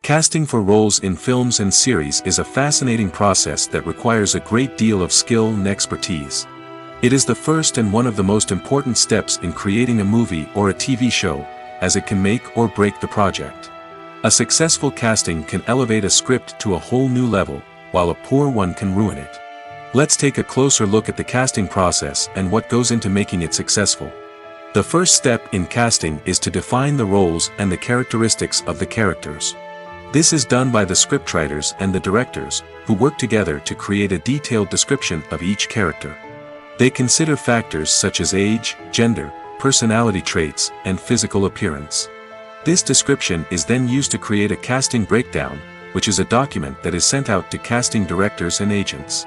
S1: Casting for roles in films and series is a fascinating process that requires a great deal of skill and expertise. It is the first and one of the most important steps in creating a movie or a TV show, as it can make or break the project. A successful casting can elevate a script to a whole new level, while a poor one can ruin it. Let's take a closer look at the casting process and what goes into making it successful. The first step in casting is to define the roles and the characteristics of the characters. This is done by the scriptwriters and the directors, who work together to create a detailed description of each character. They consider factors such as age, gender, personality traits, and physical appearance. This description is then used to create a casting breakdown, which is a document that is sent out to casting directors and agents.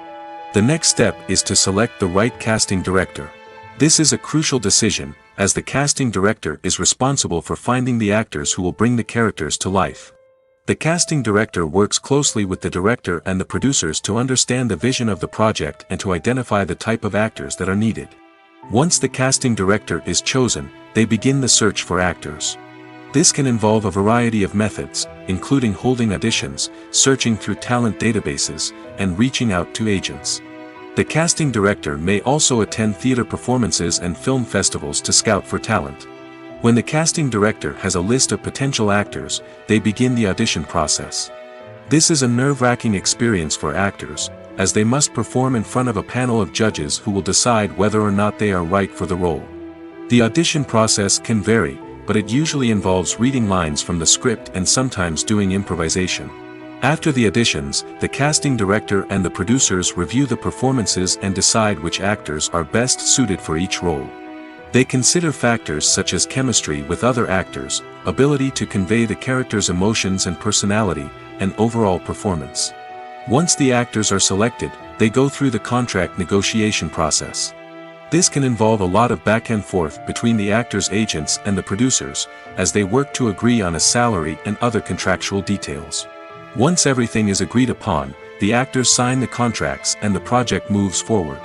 S1: The next step is to select the right casting director. This is a crucial decision, as the casting director is responsible for finding the actors who will bring the characters to life. The casting director works closely with the director and the producers to understand the vision of the project and to identify the type of actors that are needed. Once the casting director is chosen, they begin the search for actors. This can involve a variety of methods, including holding auditions, searching through talent databases, and reaching out to agents. The casting director may also attend theater performances and film festivals to scout for talent. When the casting director has a list of potential actors, they begin the audition process. This is a nerve-wracking experience for actors, as they must perform in front of a panel of judges who will decide whether or not they are right for the role. The audition process can vary, but it usually involves reading lines from the script and sometimes doing improvisation. After the auditions, the casting director and the producers review the performances and decide which actors are best suited for each role. They consider factors such as chemistry with other actors, ability to convey the character's emotions and personality, and overall performance. Once the actors are selected, they go through the contract negotiation process. This can involve a lot of back and forth between the actors' agents and the producers, as they work to agree on a salary and other contractual details. Once everything is agreed upon, the actors sign the contracts and the project moves forward.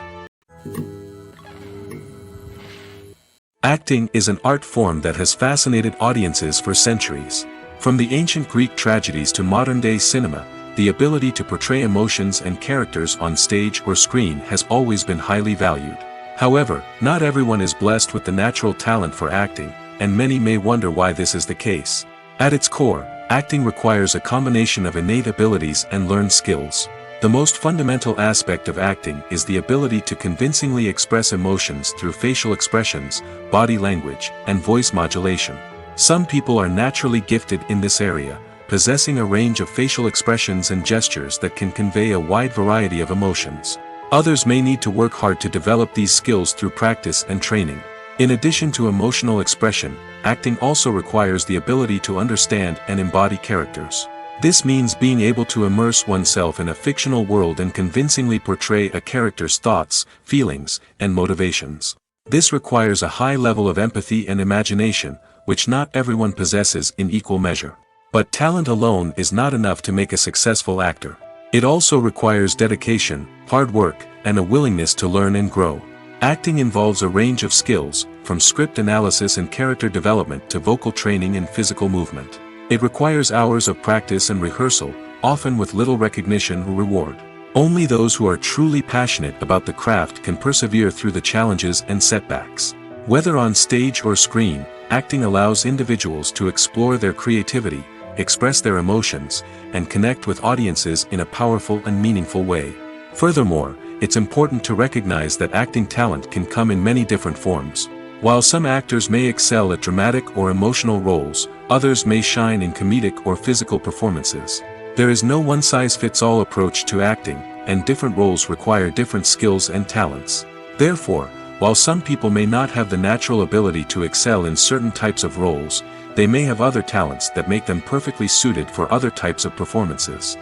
S1: Acting is an art form that has fascinated audiences for centuries. From the ancient Greek tragedies to modern-day cinema, the ability to portray emotions and characters on stage or screen has always been highly valued. However, not everyone is blessed with the natural talent for acting, and many may wonder why this is the case. At its core, acting requires a combination of innate abilities and learned skills. The most fundamental aspect of acting is the ability to convincingly express emotions through facial expressions, body language, and voice modulation. Some people are naturally gifted in this area, possessing a range of facial expressions and gestures that can convey a wide variety of emotions. Others may need to work hard to develop these skills through practice and training. In addition to emotional expression, acting also requires the ability to understand and embody characters. This means being able to immerse oneself in a fictional world and convincingly portray a character's thoughts, feelings, and motivations. This requires a high level of empathy and imagination, which not everyone possesses in equal measure. But talent alone is not enough to make a successful actor. It also requires dedication, hard work, and a willingness to learn and grow. Acting involves a range of skills, from script analysis and character development to vocal training and physical movement. It requires hours of practice and rehearsal, often with little recognition or reward. Only those who are truly passionate about the craft can persevere through the challenges and setbacks. Whether on stage or screen, acting allows individuals to explore their creativity, express their emotions, and connect with audiences in a powerful and meaningful way. Furthermore, it's important to recognize that acting talent can come in many different forms. While some actors may excel at dramatic or emotional roles, others may shine in comedic or physical performances. There is no one-size-fits-all approach to acting, and different roles require different skills and talents. Therefore, while some people may not have the natural ability to excel in certain types of roles, they may have other talents that make them perfectly suited for other types of performances.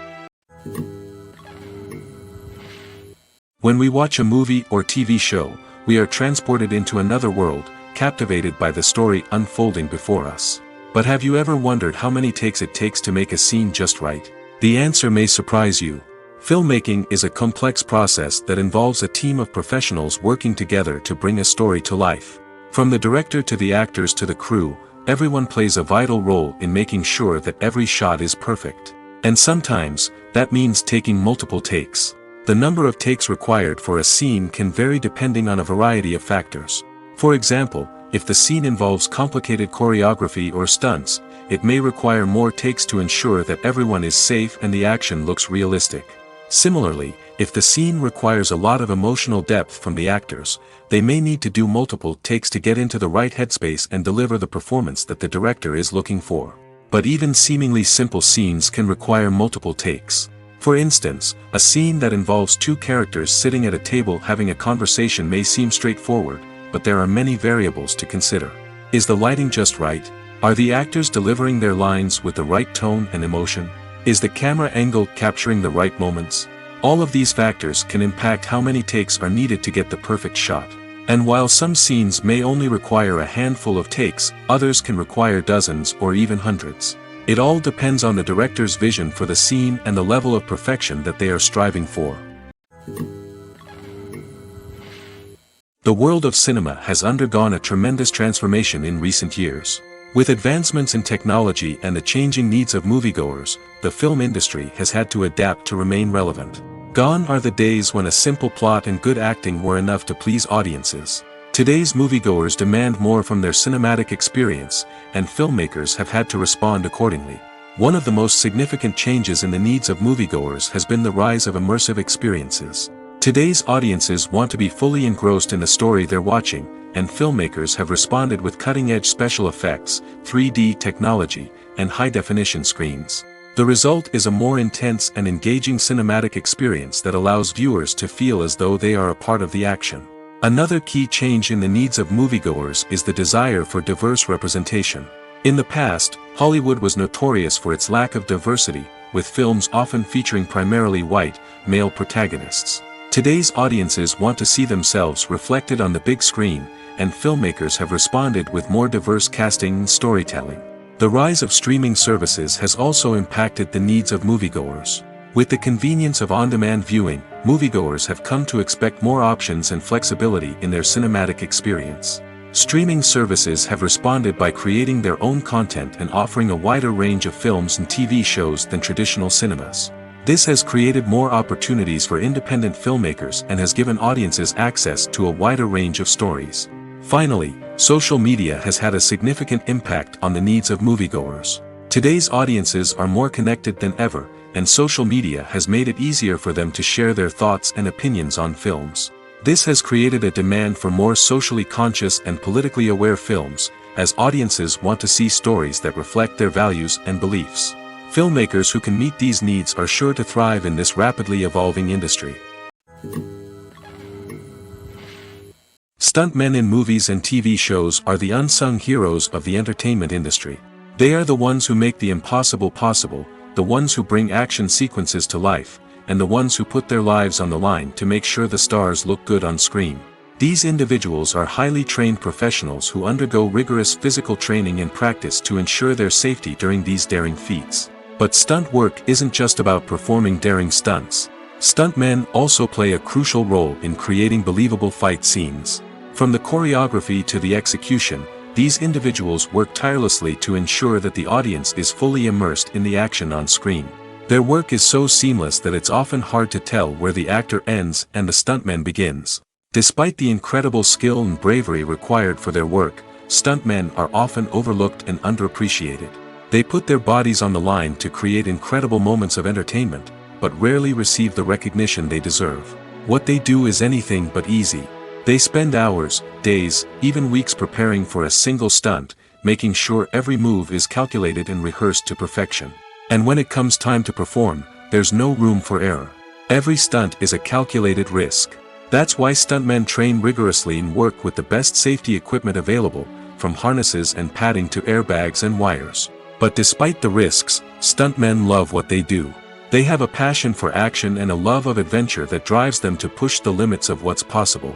S1: When we watch a movie or TV show, we are transported into another world, captivated by the story unfolding before us. But have you ever wondered how many takes it takes to make a scene just right? The answer may surprise you. Filmmaking is a complex process that involves a team of professionals working together to bring a story to life. From the director to the actors to the crew, everyone plays a vital role in making sure that every shot is perfect. And sometimes, that means taking multiple takes. The number of takes required for a scene can vary depending on a variety of factors. For example, if the scene involves complicated choreography or stunts, it may require more takes to ensure that everyone is safe and the action looks realistic. Similarly, if the scene requires a lot of emotional depth from the actors, they may need to do multiple takes to get into the right headspace and deliver the performance that the director is looking for. But even seemingly simple scenes can require multiple takes. For instance, a scene that involves two characters sitting at a table having a conversation may seem straightforward, but there are many variables to consider. Is the lighting just right? Are the actors delivering their lines with the right tone and emotion? Is the camera angle capturing the right moments? All of these factors can impact how many takes are needed to get the perfect shot. And while some scenes may only require a handful of takes, others can require dozens or even hundreds. It all depends on the director's vision for the scene and the level of perfection that they are striving for. The world of cinema has undergone a tremendous transformation in recent years. With advancements in technology and the changing needs of moviegoers, the film industry has had to adapt to remain relevant. Gone are the days when a simple plot and good acting were enough to please audiences. Today's moviegoers demand more from their cinematic experience, and filmmakers have had to respond accordingly. One of the most significant changes in the needs of moviegoers has been the rise of immersive experiences. Today's audiences want to be fully engrossed in the story they're watching, and filmmakers have responded with cutting-edge special effects, 3D technology, and high-definition screens. The result is a more intense and engaging cinematic experience that allows viewers to feel as though they are a part of the action. Another key change in the needs of moviegoers is the desire for diverse representation. In the past, Hollywood was notorious for its lack of diversity, with films often featuring primarily white, male protagonists. Today's audiences want to see themselves reflected on the big screen, and filmmakers have responded with more diverse casting and storytelling. The rise of streaming services has also impacted the needs of moviegoers. With the convenience of on-demand viewing, moviegoers have come to expect more options and flexibility in their cinematic experience. Streaming services have responded by creating their own content and offering a wider range of films and TV shows than traditional cinemas. This has created more opportunities for independent filmmakers and has given audiences access to a wider range of stories. Finally, social media has had a significant impact on the needs of moviegoers. Today's audiences are more connected than ever, and social media has made it easier for them to share their thoughts and opinions on films. This has created a demand for more socially conscious and politically aware films, as audiences want to see stories that reflect their values and beliefs. Filmmakers who can meet these needs are sure to thrive in this rapidly evolving industry. Stuntmen in movies and TV shows are the unsung heroes of the entertainment industry. They are the ones who make the impossible possible, the ones who bring action sequences to life, and the ones who put their lives on the line to make sure the stars look good on screen. These individuals are highly trained professionals who undergo rigorous physical training and practice to ensure their safety during these daring feats. But stunt work isn't just about performing daring stunts. Stuntmen also play a crucial role in creating believable fight scenes. From the choreography to the execution, these individuals work tirelessly to ensure that the audience is fully immersed in the action on screen. Their work is so seamless that it's often hard to tell where the actor ends and the stuntman begins. Despite the incredible skill and bravery required for their work, stuntmen are often overlooked and underappreciated. They put their bodies on the line to create incredible moments of entertainment, but rarely receive the recognition they deserve. What they do is anything but easy. They spend hours, days, even weeks preparing for a single stunt, making sure every move is calculated and rehearsed to perfection. And when it comes time to perform, there's no room for error. Every stunt is a calculated risk. That's why stuntmen train rigorously and work with the best safety equipment available, from harnesses and padding to airbags and wires. But despite the risks, stuntmen love what they do. They have a passion for action and a love of adventure that drives them to push the limits of what's possible.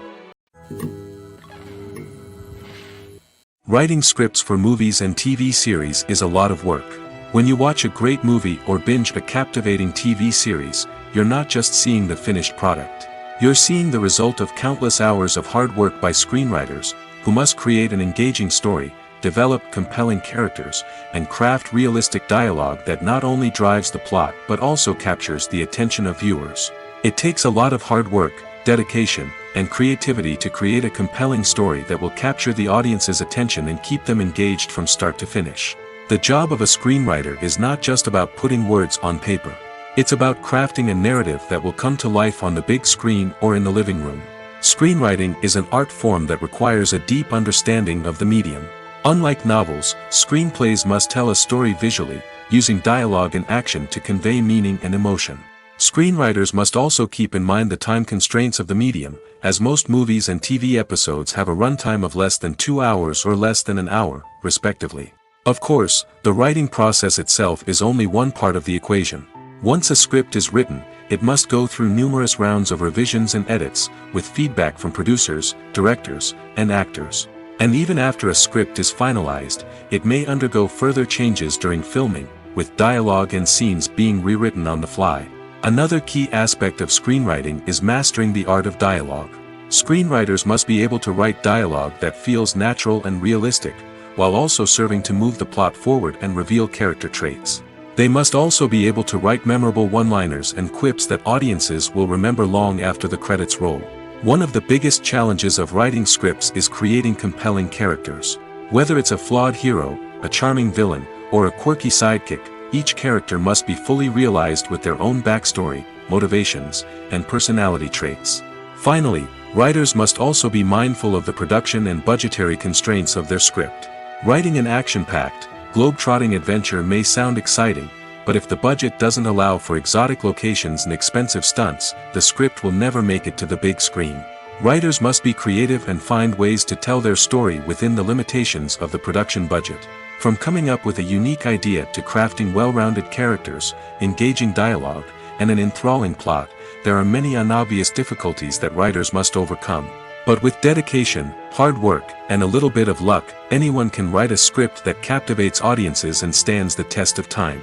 S1: Writing scripts for movies and TV series is a lot of work. When you watch a great movie or binge a captivating TV series, you're not just seeing the finished product. You're seeing the result of countless hours of hard work by screenwriters, who must create an engaging story, develop compelling characters, and craft realistic dialogue that not only drives the plot but also captures the attention of viewers. It takes a lot of hard work, dedication, and creativity to create a compelling story that will capture the audience's attention and keep them engaged from start to finish. The job of a screenwriter is not just about putting words on paper. It's about crafting a narrative that will come to life on the big screen or in the living room. Screenwriting is an art form that requires a deep understanding of the medium. Unlike novels, screenplays must tell a story visually, using dialogue and action to convey meaning and emotion. Screenwriters must also keep in mind the time constraints of the medium, as most movies and TV episodes have a runtime of less than 2 hours or less than an hour, respectively. Of course, the writing process itself is only one part of the equation. Once a script is written, it must go through numerous rounds of revisions and edits, with feedback from producers, directors, and actors. And even after a script is finalized, it may undergo further changes during filming, with dialogue and scenes being rewritten on the fly. Another key aspect of screenwriting is mastering the art of dialogue. Screenwriters must be able to write dialogue that feels natural and realistic, while also serving to move the plot forward and reveal character traits. They must also be able to write memorable one-liners and quips that audiences will remember long after the credits roll. One of the biggest challenges of writing scripts is creating compelling characters. Whether it's a flawed hero, a charming villain, or a quirky sidekick, each character must be fully realized with their own backstory, motivations, and personality traits. Finally, writers must also be mindful of the production and budgetary constraints of their script. Writing an action-packed, globe-trotting adventure may sound exciting, but if the budget doesn't allow for exotic locations and expensive stunts, the script will never make it to the big screen. Writers must be creative and find ways to tell their story within the limitations of the production budget. From coming up with a unique idea to crafting well-rounded characters, engaging dialogue, and an enthralling plot, there are many unobvious difficulties that writers must overcome. But with dedication, hard work, and a little bit of luck, anyone can write a script that captivates audiences and stands the test of time.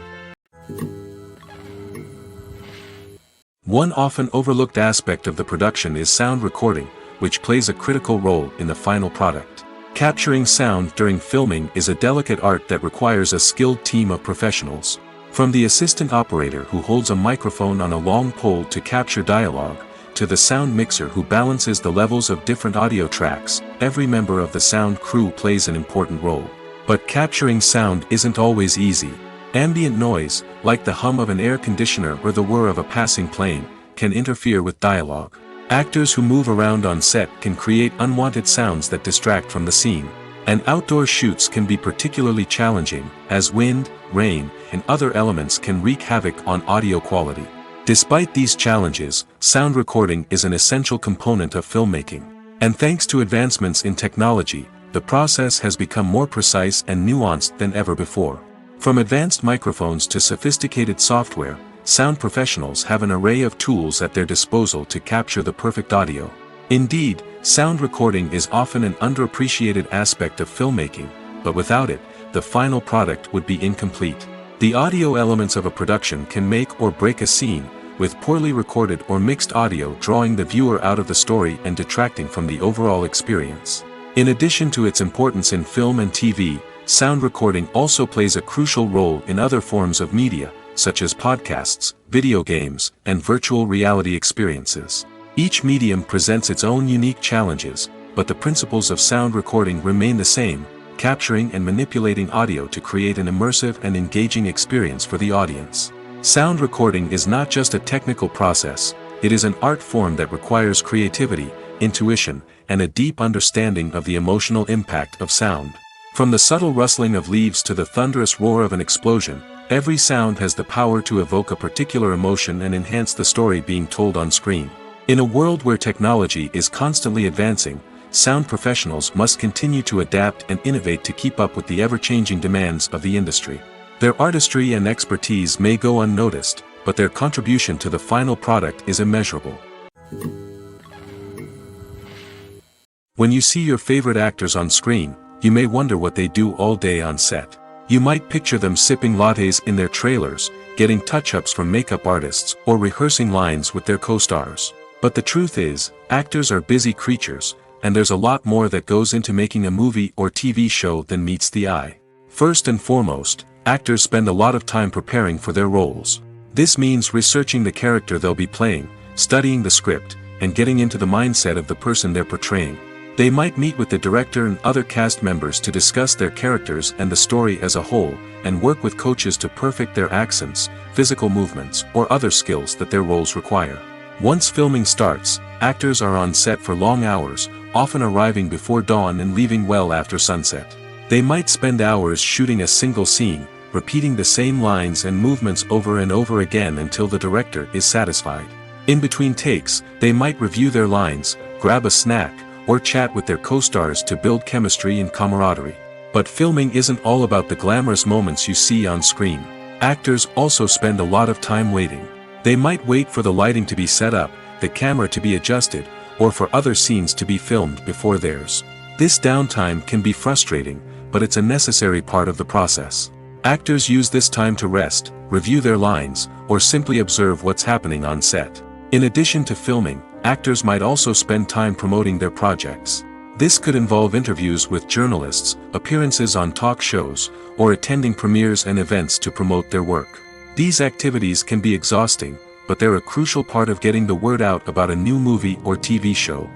S1: One often overlooked aspect of the production is sound recording, which plays a critical role in the final product. Capturing sound during filming is a delicate art that requires a skilled team of professionals. From the assistant operator who holds a microphone on a long pole to capture dialogue, to the sound mixer who balances the levels of different audio tracks, every member of the sound crew plays an important role. But capturing sound isn't always easy. Ambient noise, like the hum of an air conditioner or the whir of a passing plane, can interfere with dialogue. Actors who move around on set can create unwanted sounds that distract from the scene. And outdoor shoots can be particularly challenging, as wind, rain, and other elements can wreak havoc on audio quality. Despite these challenges, sound recording is an essential component of filmmaking. And thanks to advancements in technology, the process has become more precise and nuanced than ever before. From advanced microphones to sophisticated software, sound professionals have an array of tools at their disposal to capture the perfect audio. Indeed, sound recording is often an underappreciated aspect of filmmaking, but without it, the final product would be incomplete. The audio elements of a production can make or break a scene, with poorly recorded or mixed audio drawing the viewer out of the story and detracting from the overall experience. In addition to its importance in film and TV, sound recording also plays a crucial role in other forms of media, such as podcasts, video games, and virtual reality experiences. Each medium presents its own unique challenges, but the principles of sound recording remain the same, capturing and manipulating audio to create an immersive and engaging experience for the audience. Sound recording is not just a technical process, it is an art form that requires creativity, intuition, and a deep understanding of the emotional impact of sound. From the subtle rustling of leaves to the thunderous roar of an explosion, every sound has the power to evoke a particular emotion and enhance the story being told on screen. In a world where technology is constantly advancing, sound professionals must continue to adapt and innovate to keep up with the ever-changing demands of the industry. Their artistry and expertise may go unnoticed, but their contribution to the final product is immeasurable. When you see your favorite actors on screen, you may wonder what they do all day on set. You might picture them sipping lattes in their trailers, getting touch-ups from makeup artists, or rehearsing lines with their co-stars. But the truth is, actors are busy creatures, and there's a lot more that goes into making a movie or TV show than meets the eye. First and foremost, actors spend a lot of time preparing for their roles. This means researching the character they'll be playing, studying the script, and getting into the mindset of the person they're portraying. They might meet with the director and other cast members to discuss their characters and the story as a whole, and work with coaches to perfect their accents, physical movements, or other skills that their roles require. Once filming starts, actors are on set for long hours, often arriving before dawn and leaving well after sunset. They might spend hours shooting a single scene, repeating the same lines and movements over and over again until the director is satisfied. In between takes, they might review their lines, grab a snack, or chat with their co-stars to build chemistry and camaraderie. But filming isn't all about the glamorous moments you see on screen. Actors also spend a lot of time waiting. They might wait for the lighting to be set up, the camera to be adjusted, or for other scenes to be filmed before theirs. This downtime can be frustrating, but it's a necessary part of the process. Actors use this time to rest, review their lines, or simply observe what's happening on set. In addition to filming, actors might also spend time promoting their projects. This could involve interviews with journalists, appearances on talk shows, or attending premieres and events to promote their work. These activities can be exhausting, but they're a crucial part of getting the word out about a new movie or TV show.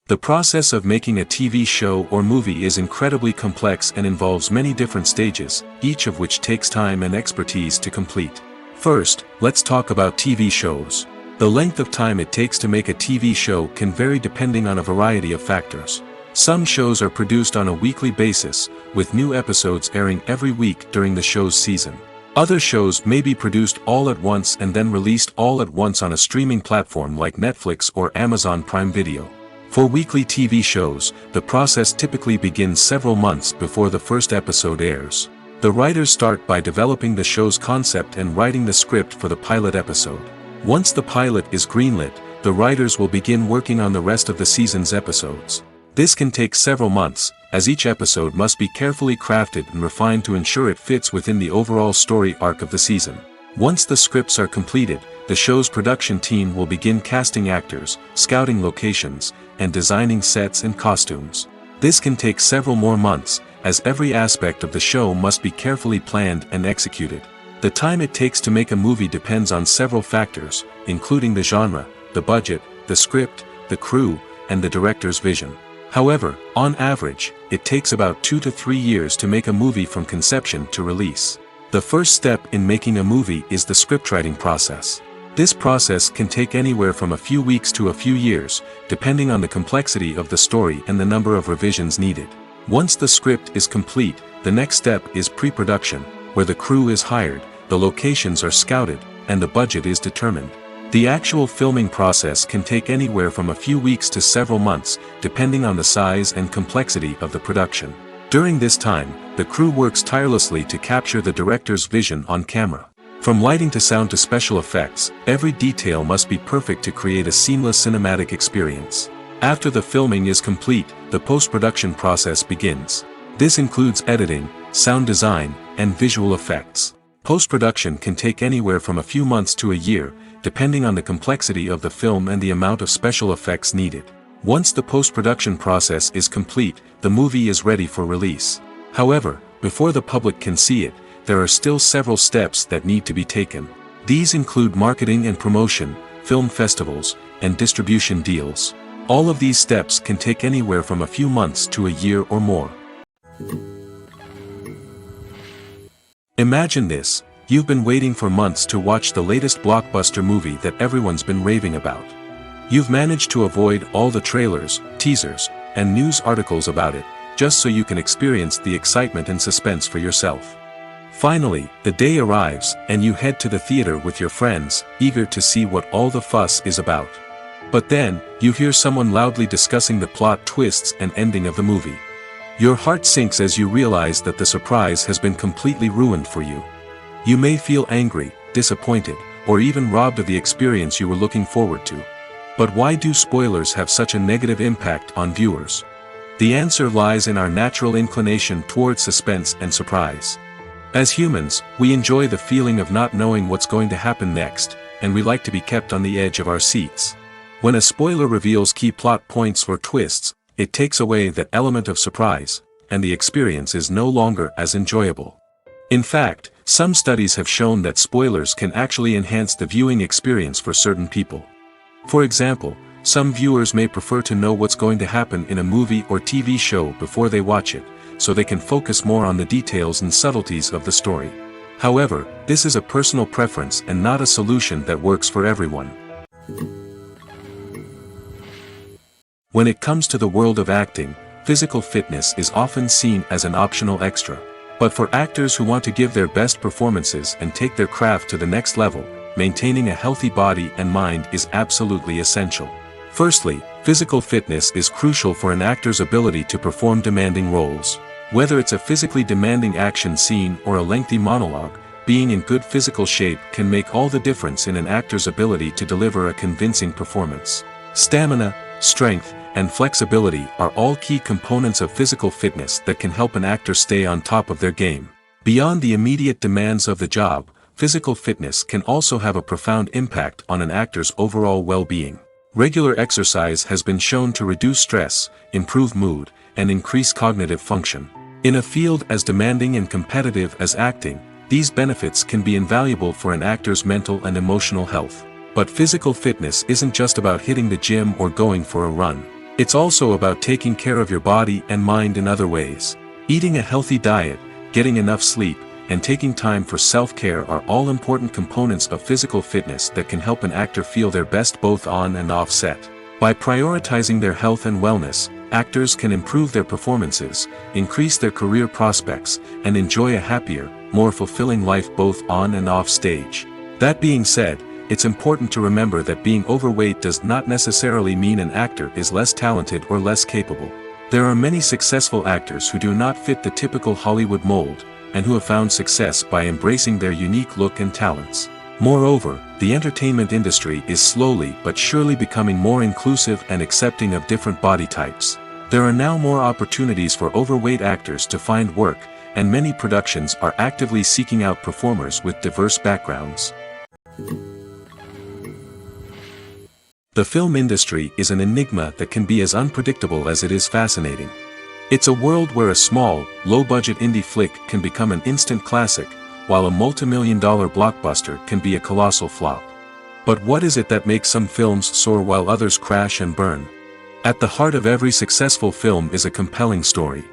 S1: The process of making a TV show or movie is incredibly complex and involves many different stages, each of which takes time and expertise to complete. First, let's talk about TV shows. The length of time it takes to make a TV show can vary depending on a variety of factors. Some shows are produced on a weekly basis, with new episodes airing every week during the show's season. Other shows may be produced all at once and then released all at once on a streaming platform like Netflix or Amazon Prime Video. For weekly TV shows, the process typically begins several months before the first episode airs. The writers start by developing the show's concept and writing the script for the pilot episode. Once the pilot is greenlit, the writers will begin working on the rest of the season's episodes. This can take several months, as each episode must be carefully crafted and refined to ensure it fits within the overall story arc of the season. Once the scripts are completed, the show's production team will begin casting actors, scouting locations, and designing sets and costumes. This can take several more months, as every aspect of the show must be carefully planned and executed. The time it takes to make a movie depends on several factors, including the genre, the budget, the script, the crew, and the director's vision. However, on average, it takes about 2 to 3 years to make a movie from conception to release. The first step in making a movie is the scriptwriting process. This process can take anywhere from a few weeks to a few years, depending on the complexity of the story and the number of revisions needed. Once the script is complete, the next step is pre-production, where the crew is hired, the locations are scouted, and the budget is determined. The actual filming process can take anywhere from a few weeks to several months, depending on the size and complexity of the production. During this time, the crew works tirelessly to capture the director's vision on camera. From lighting to sound to special effects, every detail must be perfect to create a seamless cinematic experience. After the filming is complete, the post-production process begins. This includes editing, sound design, and visual effects. Post-production can take anywhere from a few months to a year, depending on the complexity of the film and the amount of special effects needed. Once the post-production process is complete, the movie is ready for release. However, before the public can see it, there are still several steps that need to be taken. These include marketing and promotion, film festivals, and distribution deals. All of these steps can take anywhere from a few months to a year or more. Imagine this: you've been waiting for months to watch the latest blockbuster movie that everyone's been raving about. You've managed to avoid all the trailers, teasers, and news articles about it, just so you can experience the excitement and suspense for yourself. Finally, the day arrives, and you head to the theater with your friends, eager to see what all the fuss is about. But then, you hear someone loudly discussing the plot twists and ending of the movie. Your heart sinks as you realize that the surprise has been completely ruined for you. You may feel angry, disappointed, or even robbed of the experience you were looking forward to. But why do spoilers have such a negative impact on viewers? The answer lies in our natural inclination toward suspense and surprise. As humans, we enjoy the feeling of not knowing what's going to happen next, and we like to be kept on the edge of our seats. When a spoiler reveals key plot points or twists, it takes away that element of surprise, and the experience is no longer as enjoyable. In fact, some studies have shown that spoilers can actually enhance the viewing experience for certain people. For example, some viewers may prefer to know what's going to happen in a movie or TV show before they watch it, so they can focus more on the details and subtleties of the story. However, this is a personal preference and not a solution that works for everyone. When it comes to the world of acting, physical fitness is often seen as an optional extra. But for actors who want to give their best performances and take their craft to the next level, maintaining a healthy body and mind is absolutely essential. Firstly, physical fitness is crucial for an actor's ability to perform demanding roles. Whether it's a physically demanding action scene or a lengthy monologue, being in good physical shape can make all the difference in an actor's ability to deliver a convincing performance. Stamina, strength, and flexibility are all key components of physical fitness that can help an actor stay on top of their game. Beyond the immediate demands of the job, physical fitness can also have a profound impact on an actor's overall well-being. Regular exercise has been shown to reduce stress, improve mood, and increase cognitive function. In a field as demanding and competitive as acting, these benefits can be invaluable for an actor's mental and emotional health. But physical fitness isn't just about hitting the gym or going for a run. It's also about taking care of your body and mind in other ways. Eating a healthy diet, getting enough sleep, and taking time for self-care are all important components of physical fitness that can help an actor feel their best both on and off set. By prioritizing their health and wellness, actors can improve their performances, increase their career prospects, and enjoy a happier, more fulfilling life both on and off stage. That being said, it's important to remember that being overweight does not necessarily mean an actor is less talented or less capable. There are many successful actors who do not fit the typical Hollywood mold, and who have found success by embracing their unique look and talents. Moreover, the entertainment industry is slowly but surely becoming more inclusive and accepting of different body types. There are now more opportunities for overweight actors to find work, and many productions are actively seeking out performers with diverse backgrounds. The film industry is an enigma that can be as unpredictable as it is fascinating. It's a world where a small, low-budget indie flick can become an instant classic, while a multi-million-dollar blockbuster can be a colossal flop. But what is it that makes some films soar while others crash and burn? At the heart of every successful film is a compelling story.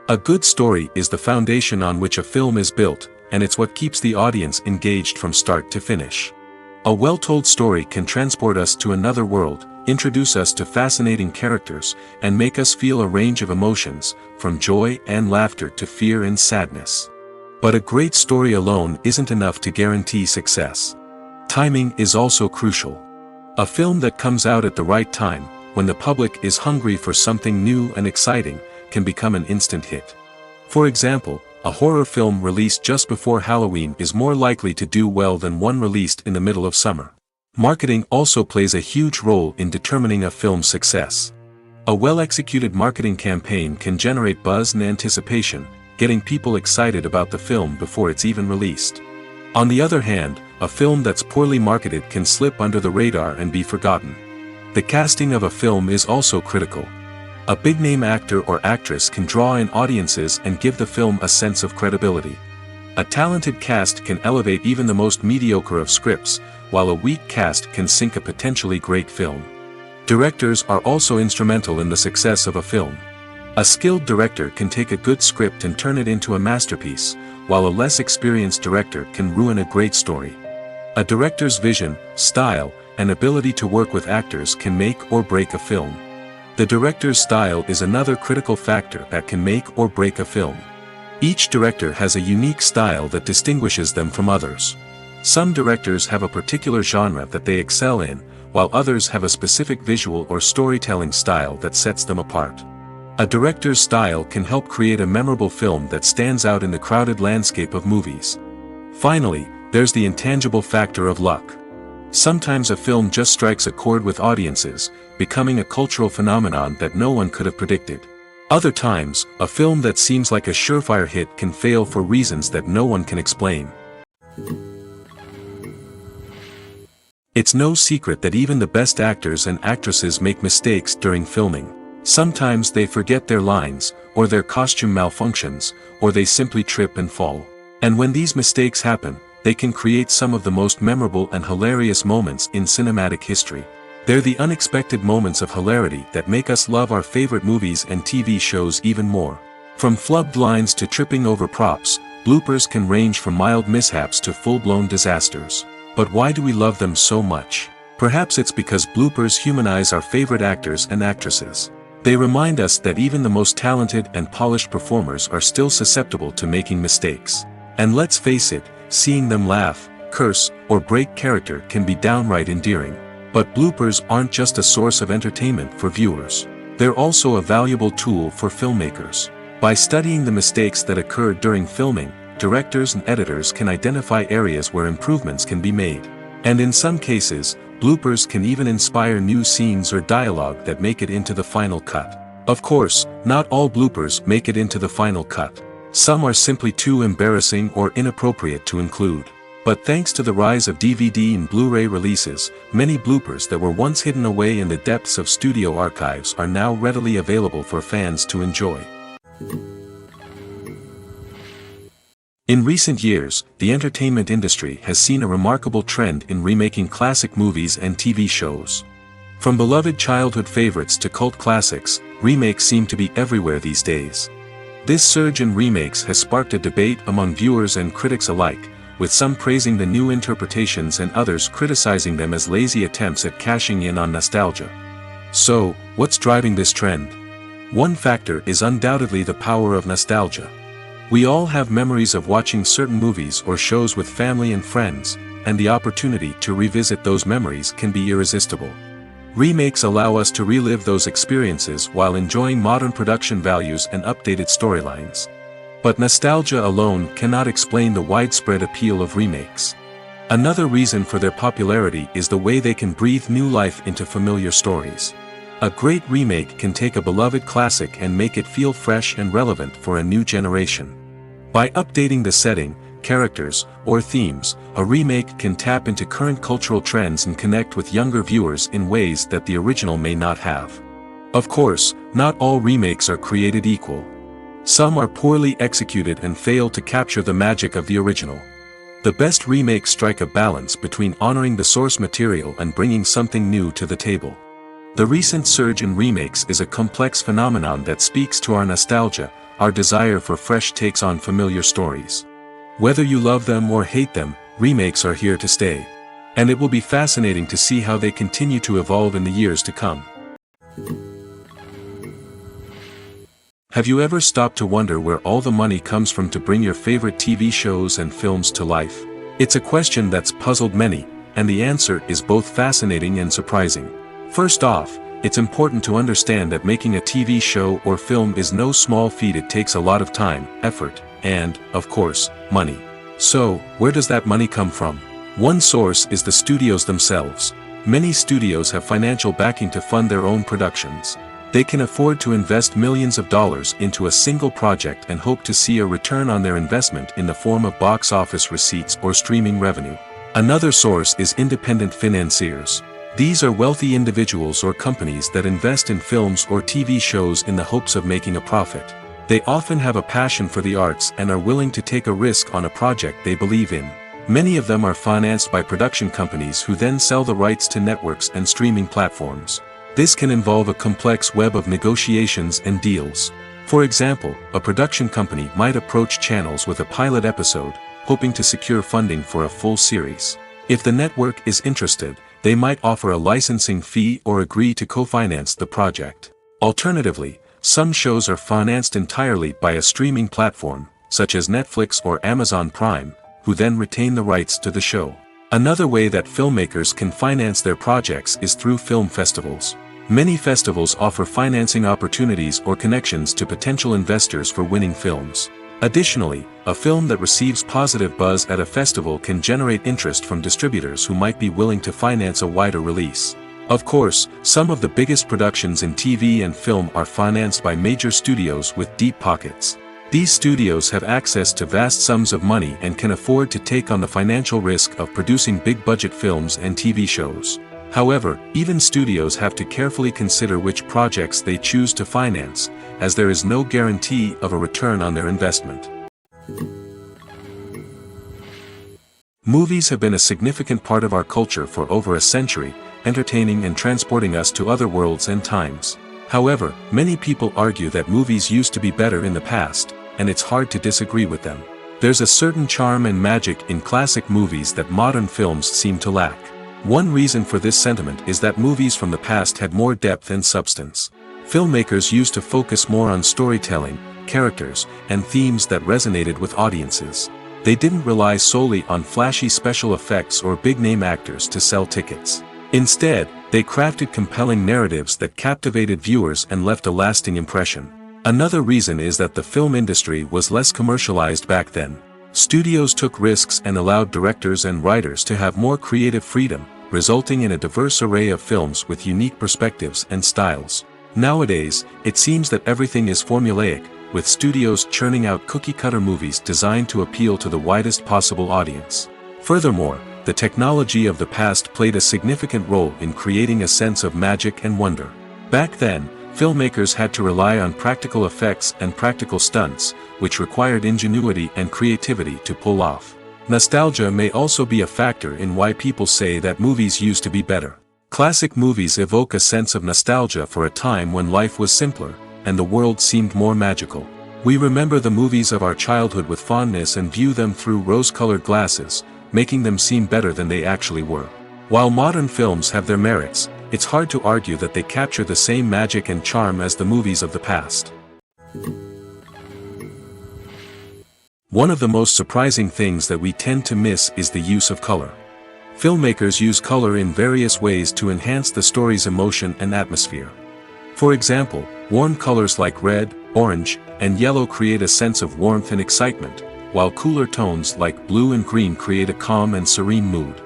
S1: A good story is the foundation on which a film is built, and it's what keeps the audience engaged from start to finish. A well-told story can transport us to another world, introduce us to fascinating characters, and make us feel a range of emotions, from joy and laughter to fear and sadness. But a great story alone isn't enough to guarantee success. Timing is also crucial. A film that comes out at the right time, when the public is hungry for something new and exciting, can become an instant hit. For example, a horror film released just before Halloween is more likely to do well than one released in the middle of summer. Marketing also plays a huge role in determining a film's success. A well-executed marketing campaign can generate buzz and anticipation, getting people excited about the film before it's even released. On the other hand, a film that's poorly marketed can slip under the radar and be forgotten. The casting of a film is also critical. A big-name actor or actress can draw in audiences and give the film a sense of credibility. A talented cast can elevate even the most mediocre of scripts, while a weak cast can sink a potentially great film. Directors are also instrumental in the success of a film. A skilled director can take a good script and turn it into a masterpiece, while a less experienced director can ruin a great story. A director's vision, style, and ability to work with actors can make or break a film. The director's style is another critical factor that can make or break a film. Each director has a unique style that distinguishes them from others. Some directors have a particular genre that they excel in, while others have a specific visual or storytelling style that sets them apart. A director's style can help create a memorable film that stands out in the crowded landscape of movies. Finally, there's the intangible factor of luck. Sometimes a film just strikes a chord with audiences, becoming a cultural phenomenon that no one could have predicted. Other times, a film that seems like a surefire hit can fail for reasons that no one can explain. It's no secret that even the best actors and actresses make mistakes during filming. Sometimes they forget their lines, or their costume malfunctions, or they simply trip and fall. And when these mistakes happen, they can create some of the most memorable and hilarious moments in cinematic history. They're the unexpected moments of hilarity that make us love our favorite movies and TV shows even more. From flubbed lines to tripping over props, bloopers can range from mild mishaps to full-blown disasters. But why do we love them so much? Perhaps it's because bloopers humanize our favorite actors and actresses. They remind us that even the most talented and polished performers are still susceptible to making mistakes. And let's face it, seeing them laugh, curse, or break character can be downright endearing. But bloopers aren't just a source of entertainment for viewers. They're also a valuable tool for filmmakers. By studying the mistakes that occurred during filming, directors and editors can identify areas where improvements can be made. And in some cases, bloopers can even inspire new scenes or dialogue that make it into the final cut. Of course, not all bloopers make it into the final cut. Some are simply too embarrassing or inappropriate to include. But thanks to the rise of DVD and Blu-ray releases, many bloopers that were once hidden away in the depths of studio archives are now readily available for fans to enjoy. In recent years, the entertainment industry has seen a remarkable trend in remaking classic movies and TV shows. From beloved childhood favorites to cult classics, remakes seem to be everywhere these days. This surge in remakes has sparked a debate among viewers and critics alike, with some praising the new interpretations and others criticizing them as lazy attempts at cashing in on nostalgia. So, what's driving this trend? One factor is undoubtedly the power of nostalgia. We all have memories of watching certain movies or shows with family and friends, and the opportunity to revisit those memories can be irresistible. Remakes allow us to relive those experiences while enjoying modern production values and updated storylines. But nostalgia alone cannot explain the widespread appeal of remakes. Another reason for their popularity is the way they can breathe new life into familiar stories. A great remake can take a beloved classic and make it feel fresh and relevant for a new generation. By updating the setting, characters, or themes, a remake can tap into current cultural trends and connect with younger viewers in ways that the original may not have. Of course, not all remakes are created equal. Some are poorly executed and fail to capture the magic of the original. The best remakes strike a balance between honoring the source material and bringing something new to the table. The recent surge in remakes is a complex phenomenon that speaks to our nostalgia, our desire for fresh takes on familiar stories. Whether you love them or hate them, remakes are here to stay. And it will be fascinating to see how they continue to evolve in the years to come. Have you ever stopped to wonder where all the money comes from to bring your favorite TV shows and films to life? It's a question that's puzzled many, and the answer is both fascinating and surprising. First off, it's important to understand that making a TV show or film is no small feat. It takes a lot of time, effort, and, of course, money. So, where does that money come from? One source is the studios themselves. Many studios have financial backing to fund their own productions. They can afford to invest millions of dollars into a single project and hope to see a return on their investment in the form of box office receipts or streaming revenue. Another source is independent financiers. These are wealthy individuals or companies that invest in films or TV shows in the hopes of making a profit. They often have a passion for the arts and are willing to take a risk on a project they believe in. Many of them are financed by production companies who then sell the rights to networks and streaming platforms. This can involve a complex web of negotiations and deals. For example, a production company might approach channels with a pilot episode, hoping to secure funding for a full series. If the network is interested, they might offer a licensing fee or agree to co-finance the project. Alternatively, some shows are financed entirely by a streaming platform, such as Netflix or Amazon Prime, who then retain the rights to the show. Another way that filmmakers can finance their projects is through film festivals. Many festivals offer financing opportunities or connections to potential investors for winning films. Additionally, a film that receives positive buzz at a festival can generate interest from distributors who might be willing to finance a wider release. Of course, some of the biggest productions in TV and film are financed by major studios with deep pockets. These studios have access to vast sums of money and can afford to take on the financial risk of producing big-budget films and TV shows. However, even studios have to carefully consider which projects they choose to finance, as there is no guarantee of a return on their investment. Movies have been a significant part of our culture for over a century, entertaining and transporting us to other worlds and times. However, many people argue that movies used to be better in the past, and it's hard to disagree with them. There's a certain charm and magic in classic movies that modern films seem to lack. One reason for this sentiment is that movies from the past had more depth and substance. Filmmakers used to focus more on storytelling, characters, and themes that resonated with audiences. They didn't rely solely on flashy special effects or big-name actors to sell tickets. Instead, they crafted compelling narratives that captivated viewers and left a lasting impression. Another reason is that the film industry was less commercialized back then. Studios took risks and allowed directors and writers to have more creative freedom, resulting in a diverse array of films with unique perspectives and styles. Nowadays, it seems that everything is formulaic, with studios churning out cookie-cutter movies designed to appeal to the widest possible audience. Furthermore, the technology of the past played a significant role in creating a sense of magic and wonder. Back then, filmmakers had to rely on practical effects and practical stunts, which required ingenuity and creativity to pull off. Nostalgia may also be a factor in why people say that movies used to be better. Classic movies evoke a sense of nostalgia for a time when life was simpler, and the world seemed more magical. We remember the movies of our childhood with fondness and view them through rose-colored glasses, making them seem better than they actually were. While modern films have their merits, it's hard to argue that they capture the same magic and charm as the movies of the past. One of the most surprising things that we tend to miss is the use of color. Filmmakers use color in various ways to enhance the story's emotion and atmosphere. For example, warm colors like red, orange, and yellow create a sense of warmth and excitement, while cooler tones like blue and green create a calm and serene mood.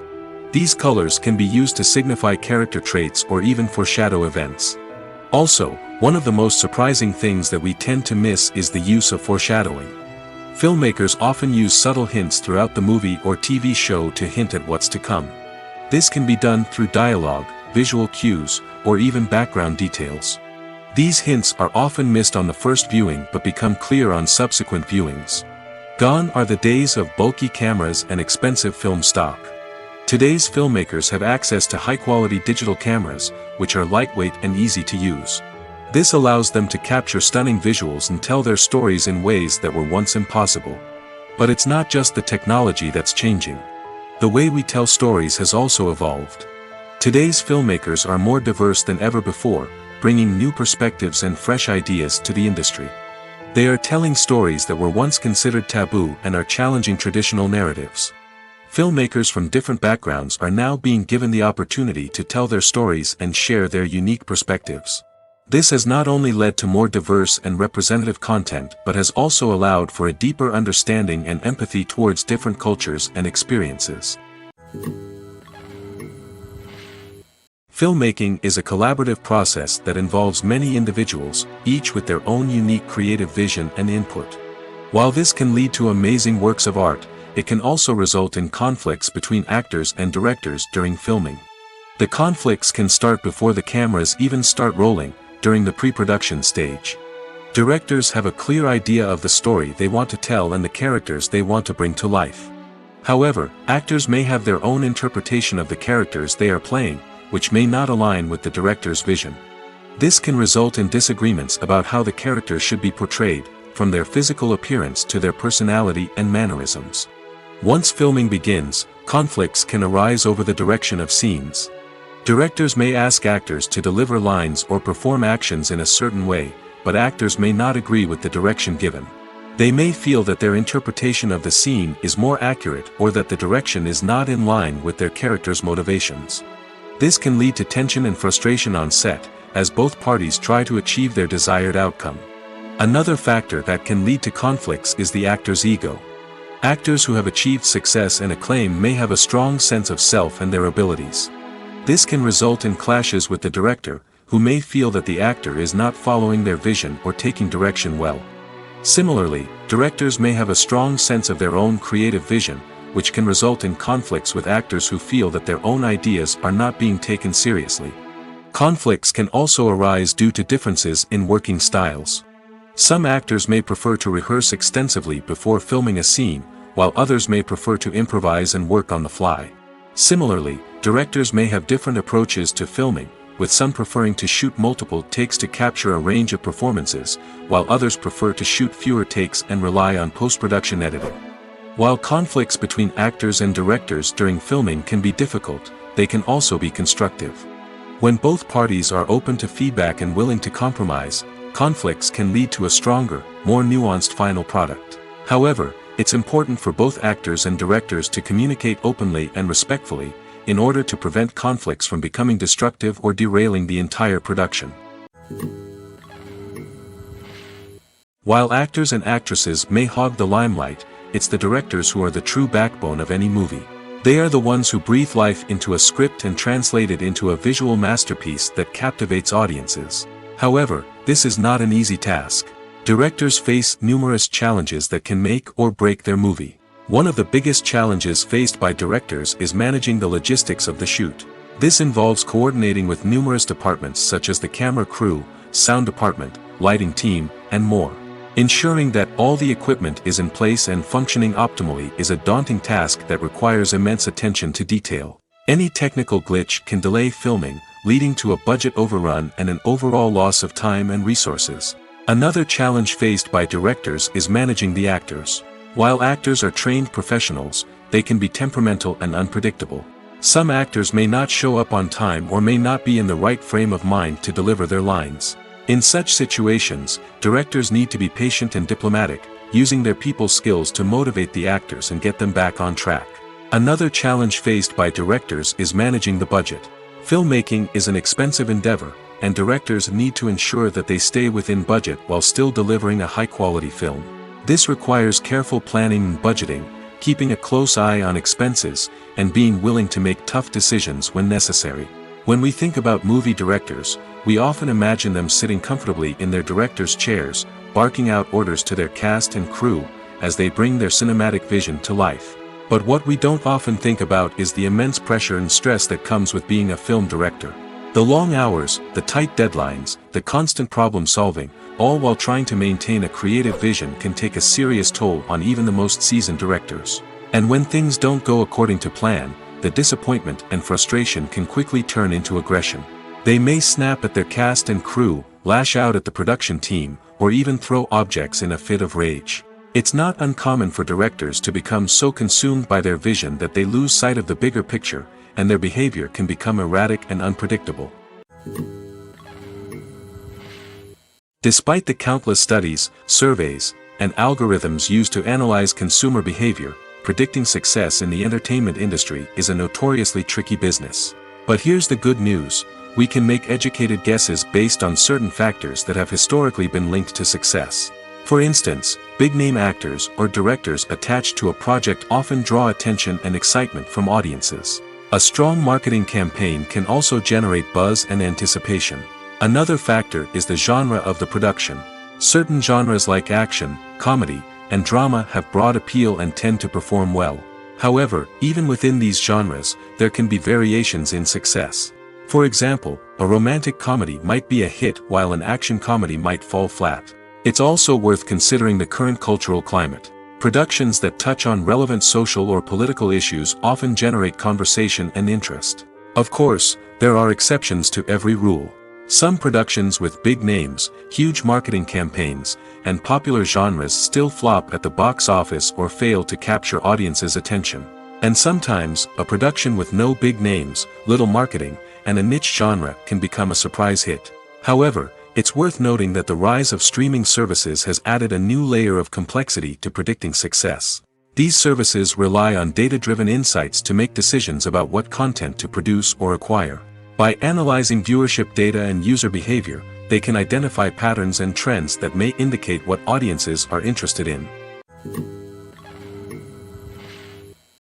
S1: These colors can be used to signify character traits or even foreshadow events. Also, one of the most surprising things that we tend to miss is the use of foreshadowing. Filmmakers often use subtle hints throughout the movie or TV show to hint at what's to come. This can be done through dialogue, visual cues, or even background details. These hints are often missed on the first viewing but become clear on subsequent viewings. Gone are the days of bulky cameras and expensive film stock. Today's filmmakers have access to high-quality digital cameras, which are lightweight and easy to use. This allows them to capture stunning visuals and tell their stories in ways that were once impossible. But it's not just the technology that's changing. The way we tell stories has also evolved. Today's filmmakers are more diverse than ever before, bringing new perspectives and fresh ideas to the industry. They are telling stories that were once considered taboo and are challenging traditional narratives. Filmmakers from different backgrounds are now being given the opportunity to tell their stories and share their unique perspectives. This has not only led to more diverse and representative content but has also allowed for a deeper understanding and empathy towards different cultures and experiences. Filmmaking is a collaborative process that involves many individuals, each with their own unique creative vision and input. While this can lead to amazing works of art, it can also result in conflicts between actors and directors during filming. The conflicts can start before the cameras even start rolling, during the pre-production stage. Directors have a clear idea of the story they want to tell and the characters they want to bring to life. However, actors may have their own interpretation of the characters they are playing, which may not align with the director's vision. This can result in disagreements about how the characters should be portrayed, from their physical appearance to their personality and mannerisms. Once filming begins, conflicts can arise over the direction of scenes. Directors may ask actors to deliver lines or perform actions in a certain way, but actors may not agree with the direction given. They may feel that their interpretation of the scene is more accurate or that the direction is not in line with their character's motivations. This can lead to tension and frustration on set, as both parties try to achieve their desired outcome. Another factor that can lead to conflicts is the actor's ego. Actors who have achieved success and acclaim may have a strong sense of self and their abilities. This can result in clashes with the director, who may feel that the actor is not following their vision or taking direction well. Similarly, directors may have a strong sense of their own creative vision, which can result in conflicts with actors who feel that their own ideas are not being taken seriously. Conflicts can also arise due to differences in working styles. Some actors may prefer to rehearse extensively before filming a scene, while others may prefer to improvise and work on the fly. Similarly, directors may have different approaches to filming, with some preferring to shoot multiple takes to capture a range of performances, while others prefer to shoot fewer takes and rely on post-production editing. While conflicts between actors and directors during filming can be difficult, they can also be constructive. When both parties are open to feedback and willing to compromise, conflicts can lead to a stronger, more nuanced final product. However, it's important for both actors and directors to communicate openly and respectfully, in order to prevent conflicts from becoming destructive or derailing the entire production. While actors and actresses may hog the limelight, it's the directors who are the true backbone of any movie. They are the ones who breathe life into a script and translate it into a visual masterpiece that captivates audiences. However, this is not an easy task. Directors face numerous challenges that can make or break their movie. One of the biggest challenges faced by directors is managing the logistics of the shoot. This involves coordinating with numerous departments such as the camera crew, sound department, lighting team, and more. Ensuring that all the equipment is in place and functioning optimally is a daunting task that requires immense attention to detail. Any technical glitch can delay filming, leading to a budget overrun and an overall loss of time and resources. Another challenge faced by directors is managing the actors. While actors are trained professionals, they can be temperamental and unpredictable. Some actors may not show up on time or may not be in the right frame of mind to deliver their lines. In such situations, directors need to be patient and diplomatic, using their people skills to motivate the actors and get them back on track. Another challenge faced by directors is managing the budget. Filmmaking is an expensive endeavor, and directors need to ensure that they stay within budget while still delivering a high-quality film. This requires careful planning and budgeting, keeping a close eye on expenses, and being willing to make tough decisions when necessary. When we think about movie directors, we often imagine them sitting comfortably in their director's chairs, barking out orders to their cast and crew, as they bring their cinematic vision to life. But what we don't often think about is the immense pressure and stress that comes with being a film director. The long hours, the tight deadlines, the constant problem solving, all while trying to maintain a creative vision can take a serious toll on even the most seasoned directors. And when things don't go according to plan, the disappointment and frustration can quickly turn into aggression. They may snap at their cast and crew, lash out at the production team, or even throw objects in a fit of rage. It's not uncommon for directors to become so consumed by their vision that they lose sight of the bigger picture, and their behavior can become erratic and unpredictable. Despite the countless studies, surveys, and algorithms used to analyze consumer behavior, predicting success in the entertainment industry is a notoriously tricky business. But here's the good news: we can make educated guesses based on certain factors that have historically been linked to success. For instance, big-name actors or directors attached to a project often draw attention and excitement from audiences. A strong marketing campaign can also generate buzz and anticipation. Another factor is the genre of the production. Certain genres like action, comedy, and drama have broad appeal and tend to perform well. However, even within these genres, there can be variations in success. For example, a romantic comedy might be a hit while an action comedy might fall flat. It's also worth considering the current cultural climate. Productions that touch on relevant social or political issues often generate conversation and interest. Of course, there are exceptions to every rule. Some productions with big names, huge marketing campaigns, and popular genres still flop at the box office or fail to capture audiences' attention. And sometimes, a production with no big names, little marketing, and a niche genre can become a surprise hit. However, it's worth noting that the rise of streaming services has added a new layer of complexity to predicting success. These services rely on data-driven insights to make decisions about what content to produce or acquire. By analyzing viewership data and user behavior, they can identify patterns and trends that may indicate what audiences are interested in.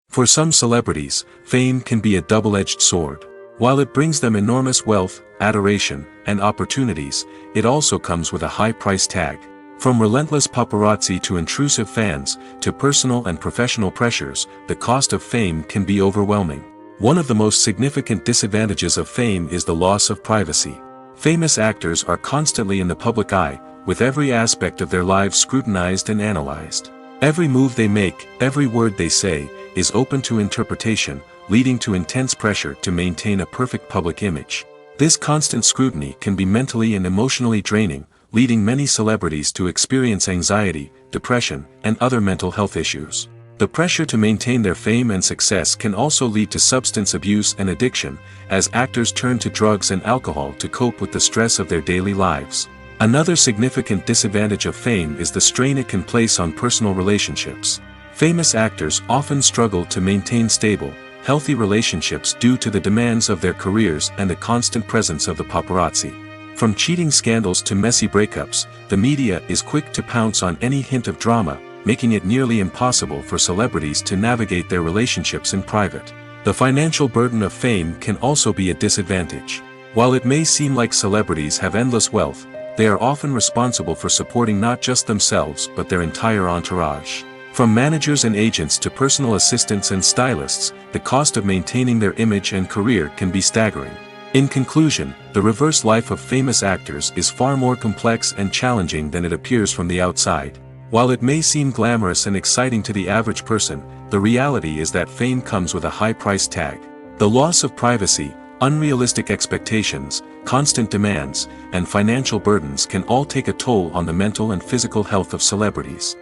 S1: For some celebrities, fame can be a double-edged sword. While it brings them enormous wealth, adoration, and opportunities, it also comes with a high price tag. From relentless paparazzi to intrusive fans, to personal and professional pressures, the cost of fame can be overwhelming. One of the most significant disadvantages of fame is the loss of privacy. Famous actors are constantly in the public eye, with every aspect of their lives scrutinized and analyzed. Every move they make, every word they say, is open to interpretation, leading to intense pressure to maintain a perfect public image. This constant scrutiny can be mentally and emotionally draining, leading many celebrities to experience anxiety, depression, and other mental health issues. The pressure to maintain their fame and success can also lead to substance abuse and addiction, as actors turn to drugs and alcohol to cope with the stress of their daily lives. Another significant disadvantage of fame is the strain it can place on personal relationships. Famous actors often struggle to maintain stable, healthy relationships due to the demands of their careers and the constant presence of the paparazzi. From cheating scandals to messy breakups, the media is quick to pounce on any hint of drama, making it nearly impossible for celebrities to navigate their relationships in private. The financial burden of fame can also be a disadvantage. While it may seem like celebrities have endless wealth, they are often responsible for supporting not just themselves but their entire entourage. From managers and agents to personal assistants and stylists, the cost of maintaining their image and career can be staggering. In conclusion, the reverse life of famous actors is far more complex and challenging than it appears from the outside. While it may seem glamorous and exciting to the average person, the reality is that fame comes with a high price tag. The loss of privacy, unrealistic expectations, constant demands, and financial burdens can all take a toll on the mental and physical health of celebrities.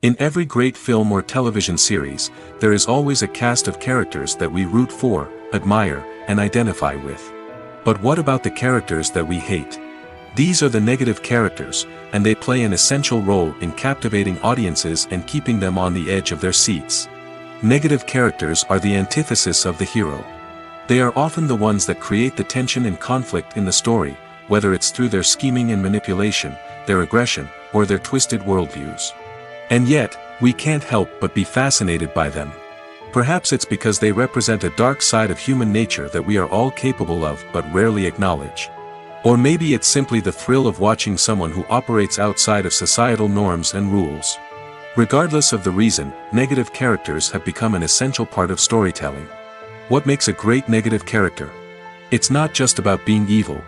S1: In every great film or television series, there is always a cast of characters that we root for, admire, and identify with. But what about the characters that we hate? These are the negative characters, and they play an essential role in captivating audiences and keeping them on the edge of their seats. Negative characters are the antithesis of the hero. They are often the ones that create the tension and conflict in the story, whether it's through their scheming and manipulation, their aggression, or their twisted worldviews. And yet, we can't help but be fascinated by them. Perhaps it's because they represent a dark side of human nature that we are all capable of but rarely acknowledge. Or maybe it's simply the thrill of watching someone who operates outside of societal norms and rules. Regardless of the reason, negative characters have become an essential part of storytelling. What makes a great negative character? It's not just about being evil.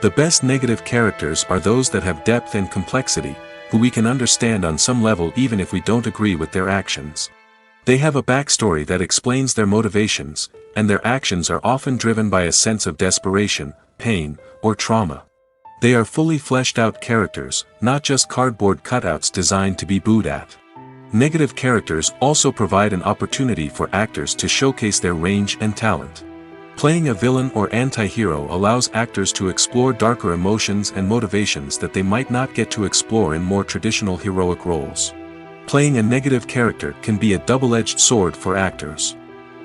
S1: The best negative characters are those that have depth and complexity, who we can understand on some level even if we don't agree with their actions. They have a backstory that explains their motivations, and their actions are often driven by a sense of desperation, pain, or trauma. They are fully fleshed out characters, not just cardboard cutouts designed to be booed at. Negative characters also provide an opportunity for actors to showcase their range and talent. Playing a villain or anti-hero allows actors to explore darker emotions and motivations that they might not get to explore in more traditional heroic roles. Playing a negative character can be a double-edged sword for actors.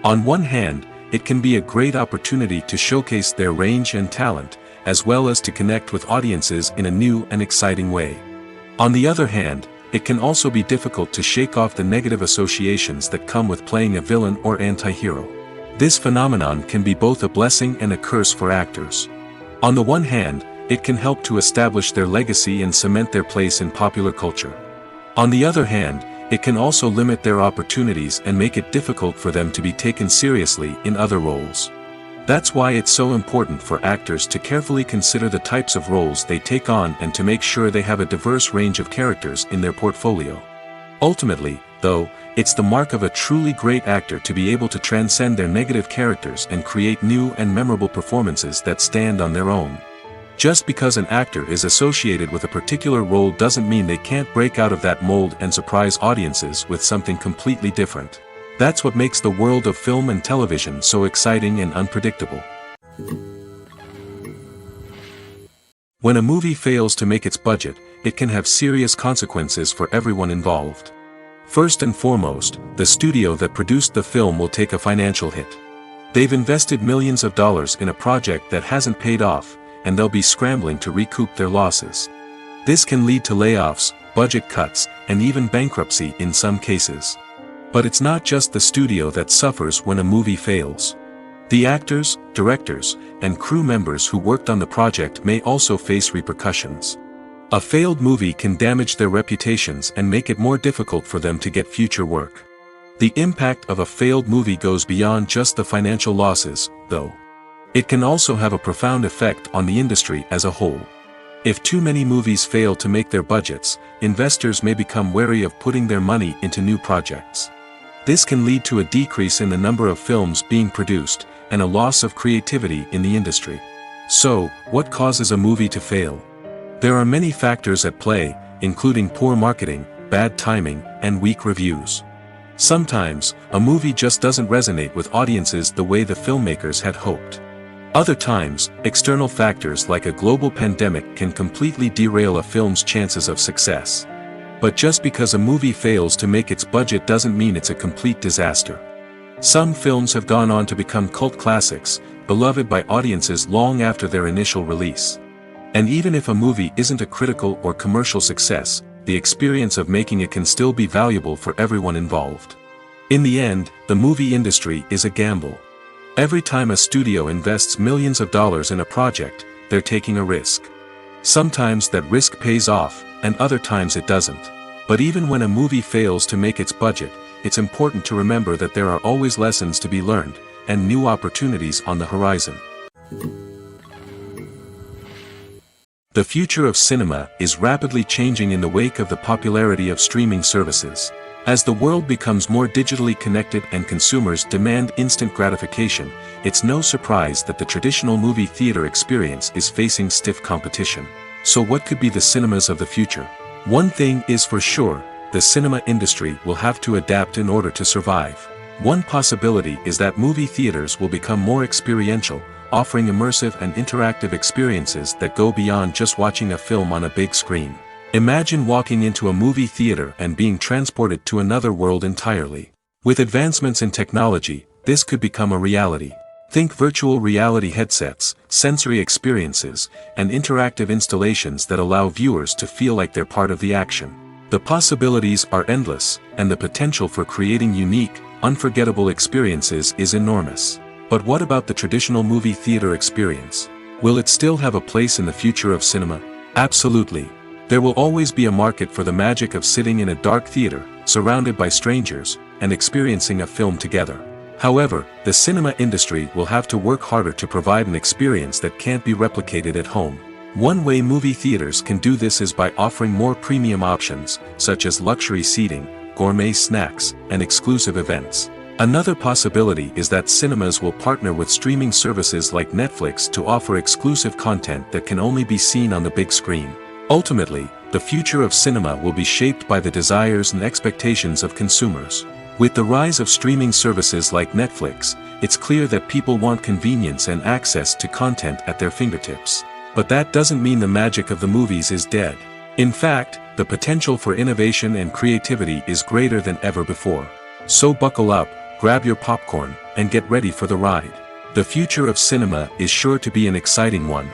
S1: On one hand, it can be a great opportunity to showcase their range and talent, as well as to connect with audiences in a new and exciting way. On the other hand, it can also be difficult to shake off the negative associations that come with playing a villain or anti-hero. This phenomenon can be both a blessing and a curse for actors. On the one hand, it can help to establish their legacy and cement their place in popular culture. On the other hand, it can also limit their opportunities and make it difficult for them to be taken seriously in other roles. That's why it's so important for actors to carefully consider the types of roles they take on and to make sure they have a diverse range of characters in their portfolio. Ultimately, though, it's the mark of a truly great actor to be able to transcend their negative characters and create new and memorable performances that stand on their own. Just because an actor is associated with a particular role doesn't mean they can't break out of that mold and surprise audiences with something completely different. That's what makes the world of film and television so exciting and unpredictable. When a movie fails to make its budget, it can have serious consequences for everyone involved. First and foremost, the studio that produced the film will take a financial hit. They've invested millions of dollars in a project that hasn't paid off, and they'll be scrambling to recoup their losses. This can lead to layoffs, budget cuts, and even bankruptcy in some cases. But it's not just the studio that suffers when a movie fails. The actors, directors, and crew members who worked on the project may also face repercussions. A failed movie can damage their reputations and make it more difficult for them to get future work. The impact of a failed movie goes beyond just the financial losses, though. It can also have a profound effect on the industry as a whole. If too many movies fail to make their budgets, investors may become wary of putting their money into new projects. This can lead to a decrease in the number of films being produced, and a loss of creativity in the industry. So, what causes a movie to fail? There are many factors at play, including poor marketing, bad timing, and weak reviews. Sometimes, a movie just doesn't resonate with audiences the way the filmmakers had hoped. Other times, external factors like a global pandemic can completely derail a film's chances of success. But just because a movie fails to make its budget doesn't mean it's a complete disaster. Some films have gone on to become cult classics, beloved by audiences long after their initial release. And even if a movie isn't a critical or commercial success, the experience of making it can still be valuable for everyone involved. In the end, the movie industry is a gamble. Every time a studio invests millions of dollars in a project, they're taking a risk. Sometimes that risk pays off, and other times it doesn't. But even when a movie fails to make its budget, it's important to remember that there are always lessons to be learned, and new opportunities on the horizon. The future of cinema is rapidly changing in the wake of the popularity of streaming services. As the world becomes more digitally connected and consumers demand instant gratification, it's no surprise that the traditional movie theater experience is facing stiff competition. So what could be the cinemas of the future? One thing is for sure, the cinema industry will have to adapt in order to survive. One possibility is that movie theaters will become more experiential, offering immersive and interactive experiences that go beyond just watching a film on a big screen. Imagine walking into a movie theater and being transported to another world entirely. With advancements in technology, this could become a reality. Think virtual reality headsets, sensory experiences, and interactive installations that allow viewers to feel like they're part of the action. The possibilities are endless, and the potential for creating unique, unforgettable experiences is enormous. But what about the traditional movie theater experience? Will it still have a place in the future of cinema? Absolutely. There will always be a market for the magic of sitting in a dark theater, surrounded by strangers, and experiencing a film together. However, the cinema industry will have to work harder to provide an experience that can't be replicated at home. One way movie theaters can do this is by offering more premium options, such as luxury seating, gourmet snacks, and exclusive events. Another possibility is that cinemas will partner with streaming services like Netflix to offer exclusive content that can only be seen on the big screen. Ultimately, the future of cinema will be shaped by the desires and expectations of consumers. With the rise of streaming services like Netflix, it's clear that people want convenience and access to content at their fingertips. But that doesn't mean the magic of the movies is dead. In fact, the potential for innovation and creativity is greater than ever before. So buckle up, grab your popcorn, and get ready for the ride. The future of cinema is sure to be an exciting one.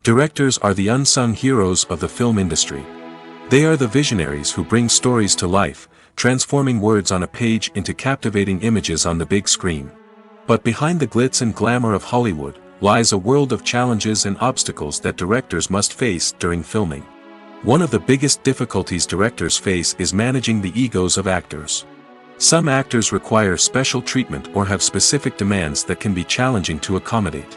S1: Directors are the unsung heroes of the film industry. They are the visionaries who bring stories to life, transforming words on a page into captivating images on the big screen. But behind the glitz and glamour of Hollywood lies a world of challenges and obstacles that directors must face during filming. One of the biggest difficulties directors face is managing the egos of actors. Some actors require special treatment or have specific demands that can be challenging to accommodate.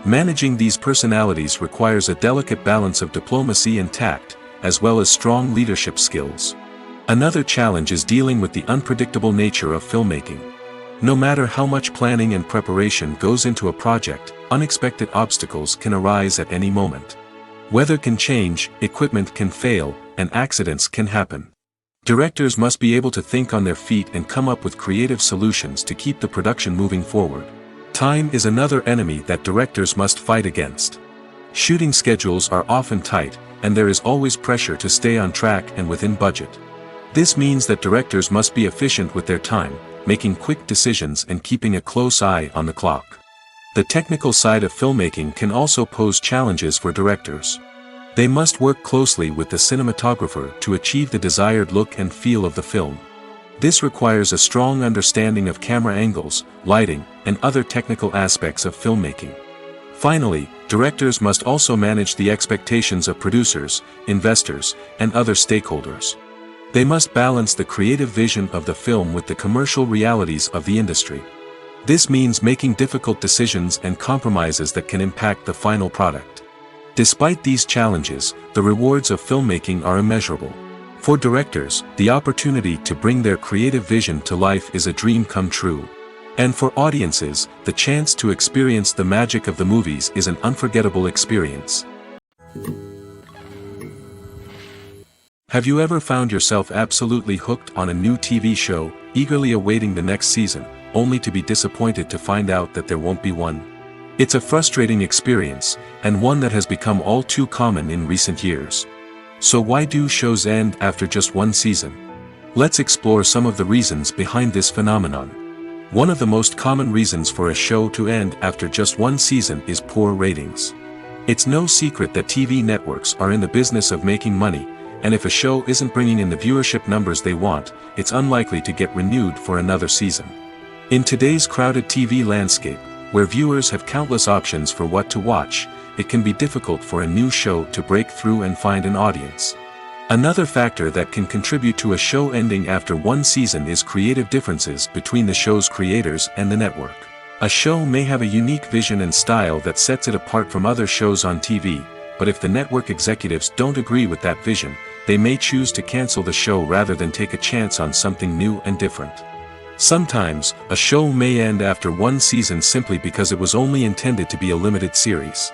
S1: Managing these personalities requires a delicate balance of diplomacy and tact, as well as strong leadership skills. Another challenge is dealing with the unpredictable nature of filmmaking. No matter how much planning and preparation goes into a project, unexpected obstacles can arise at any moment. Weather can change, equipment can fail, and accidents can happen. Directors must be able to think on their feet and come up with creative solutions to keep the production moving forward. Time is another enemy that directors must fight against. Shooting schedules are often tight, and there is always pressure to stay on track and within budget. This means that directors must be efficient with their time, making quick decisions and keeping a close eye on the clock. The technical side of filmmaking can also pose challenges for directors. They must work closely with the cinematographer to achieve the desired look and feel of the film. This requires a strong understanding of camera angles, lighting, and other technical aspects of filmmaking. Finally, directors must also manage the expectations of producers, investors, and other stakeholders. They must balance the creative vision of the film with the commercial realities of the industry. This means making difficult decisions and compromises that can impact the final product. Despite these challenges, the rewards of filmmaking are immeasurable. For directors, the opportunity to bring their creative vision to life is a dream come true. And for audiences, the chance to experience the magic of the movies is an unforgettable experience. Have you ever found yourself absolutely hooked on a new TV show, eagerly awaiting the next season, only to be disappointed to find out that there won't be one? It's a frustrating experience, and one that has become all too common in recent years. So why do shows end after just one season? Let's explore some of the reasons behind this phenomenon. One of the most common reasons for a show to end after just one season is poor ratings. It's no secret that TV networks are in the business of making money, and if a show isn't bringing in the viewership numbers they want, it's unlikely to get renewed for another season. In today's crowded TV landscape, where viewers have countless options for what to watch, it can be difficult for a new show to break through and find an audience. Another factor that can contribute to a show ending after one season is creative differences between the show's creators and the network. A show may have a unique vision and style that sets it apart from other shows on TV, but if the network executives don't agree with that vision, they may choose to cancel the show rather than take a chance on something new and different. Sometimes, a show may end after one season simply because it was only intended to be a limited series.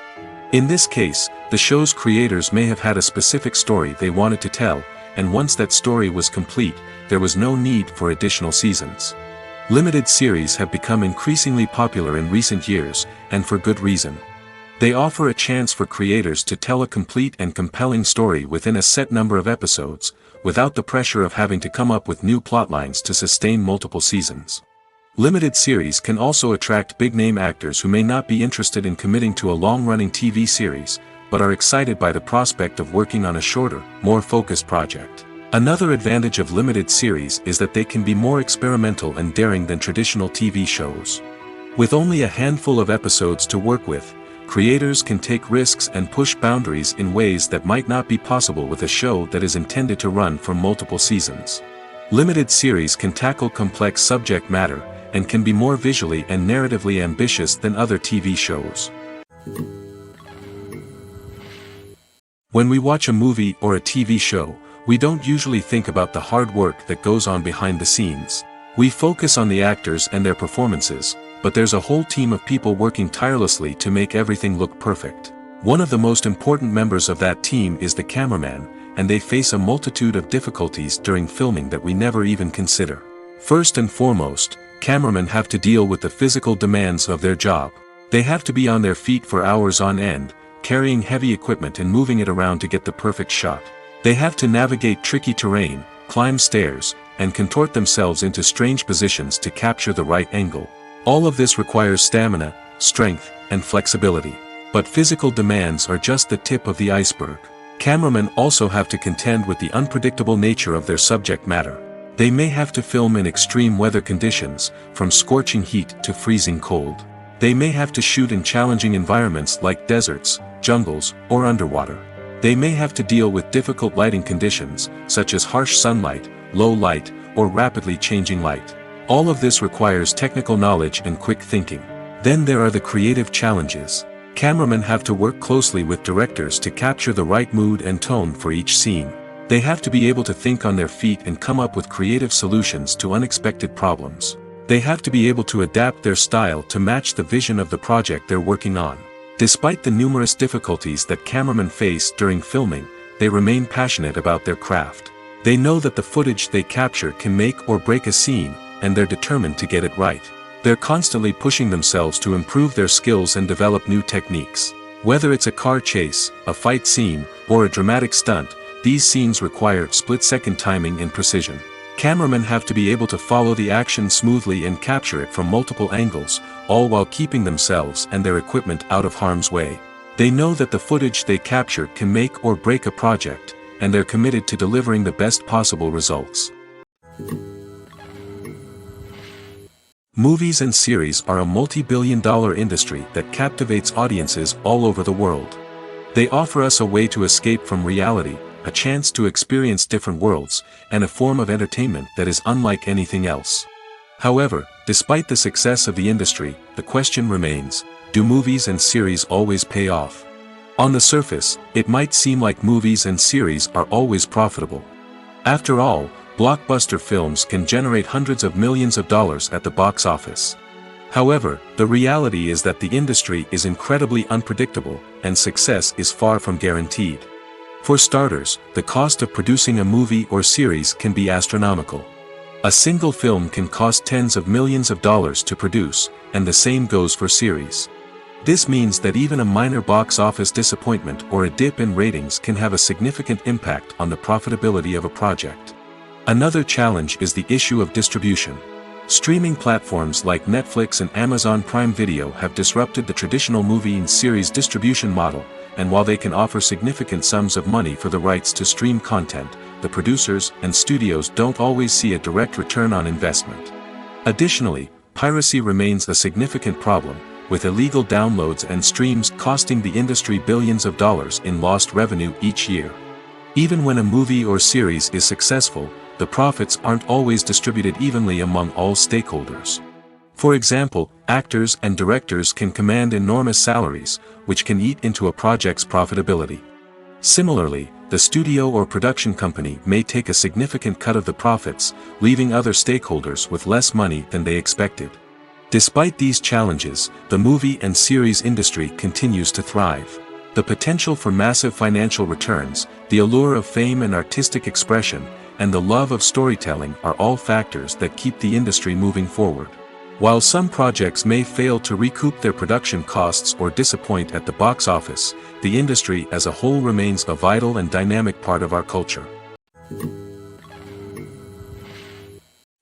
S1: In this case, the show's creators may have had a specific story they wanted to tell, and once that story was complete, there was no need for additional seasons. Limited series have become increasingly popular in recent years, and for good reason. They offer a chance for creators to tell a complete and compelling story within a set number of episodes, without the pressure of having to come up with new plotlines to sustain multiple seasons. Limited series can also attract big-name actors who may not be interested in committing to a long-running TV series, but are excited by the prospect of working on a shorter, more focused project. Another advantage of limited series is that they can be more experimental and daring than traditional TV shows. With only a handful of episodes to work with, creators can take risks and push boundaries in ways that might not be possible with a show that is intended to run for multiple seasons. Limited series can tackle complex subject matter, and can be more visually and narratively ambitious than other TV shows. When we watch a movie or a TV show, We don't usually think about the hard work that goes on behind the scenes. We focus on the actors and their performances, but there's a whole team of people working tirelessly to make everything look perfect. One of the most important members of that team is the cameraman, and they face a multitude of difficulties during filming that we never even consider. First and foremost, cameramen have to deal with the physical demands of their job. They have to be on their feet for hours on end, carrying heavy equipment and moving it around to get the perfect shot. They have to navigate tricky terrain, climb stairs, and contort themselves into strange positions to capture the right angle. All of this requires stamina, strength, and flexibility. But physical demands are just the tip of the iceberg. Cameramen also have to contend with the unpredictable nature of their subject matter. They may have to film in extreme weather conditions, from scorching heat to freezing cold. They may have to shoot in challenging environments like deserts, jungles, or underwater. They may have to deal with difficult lighting conditions, such as harsh sunlight, low light, or rapidly changing light. All of this requires technical knowledge and quick thinking. Then there are the creative challenges. Cameramen have to work closely with directors to capture the right mood and tone for each scene. They have to be able to think on their feet and come up with creative solutions to unexpected problems. They have to be able to adapt their style to match the vision of the project they're working on. Despite the numerous difficulties that cameramen face during filming, they remain passionate about their craft. They know that the footage they capture can make or break a scene, and they're determined to get it right. They're constantly pushing themselves to improve their skills and develop new techniques. Whether it's a car chase, a fight scene, or a dramatic stunt, these scenes require split-second timing and precision. Cameramen have to be able to follow the action smoothly and capture it from multiple angles, all while keeping themselves and their equipment out of harm's way. They know that the footage they capture can make or break a project, and they're committed to delivering the best possible results. Movies and series are a multi-billion-dollar industry that captivates audiences all over the world. They offer us a way to escape from reality, a chance to experience different worlds, and a form of entertainment that is unlike anything else. However, despite the success of the industry, the question remains, do movies and series always pay off? On the surface, it might seem like movies and series are always profitable. After all, blockbuster films can generate hundreds of millions of dollars at the box office. However, the reality is that the industry is incredibly unpredictable, and success is far from guaranteed. For starters, the cost of producing a movie or series can be astronomical. A single film can cost tens of millions of dollars to produce, and the same goes for series. This means that even a minor box office disappointment or a dip in ratings can have a significant impact on the profitability of a project. Another challenge is the issue of distribution. Streaming platforms like Netflix and Amazon Prime Video have disrupted the traditional movie and series distribution model, and while they can offer significant sums of money for the rights to stream content, the producers and studios don't always see a direct return on investment. Additionally, piracy remains a significant problem, with illegal downloads and streams costing the industry billions of dollars in lost revenue each year. Even when a movie or series is successful, the profits aren't always distributed evenly among all stakeholders. For example, actors and directors can command enormous salaries, which can eat into a project's profitability. Similarly, the studio or production company may take a significant cut of the profits, leaving other stakeholders with less money than they expected. Despite these challenges, the movie and series industry continues to thrive. The potential for massive financial returns, the allure of fame and artistic expression, and the love of storytelling are all factors that keep the industry moving forward. While some projects may fail to recoup their production costs or disappoint at the box office, the industry as a whole remains a vital and dynamic part of our culture.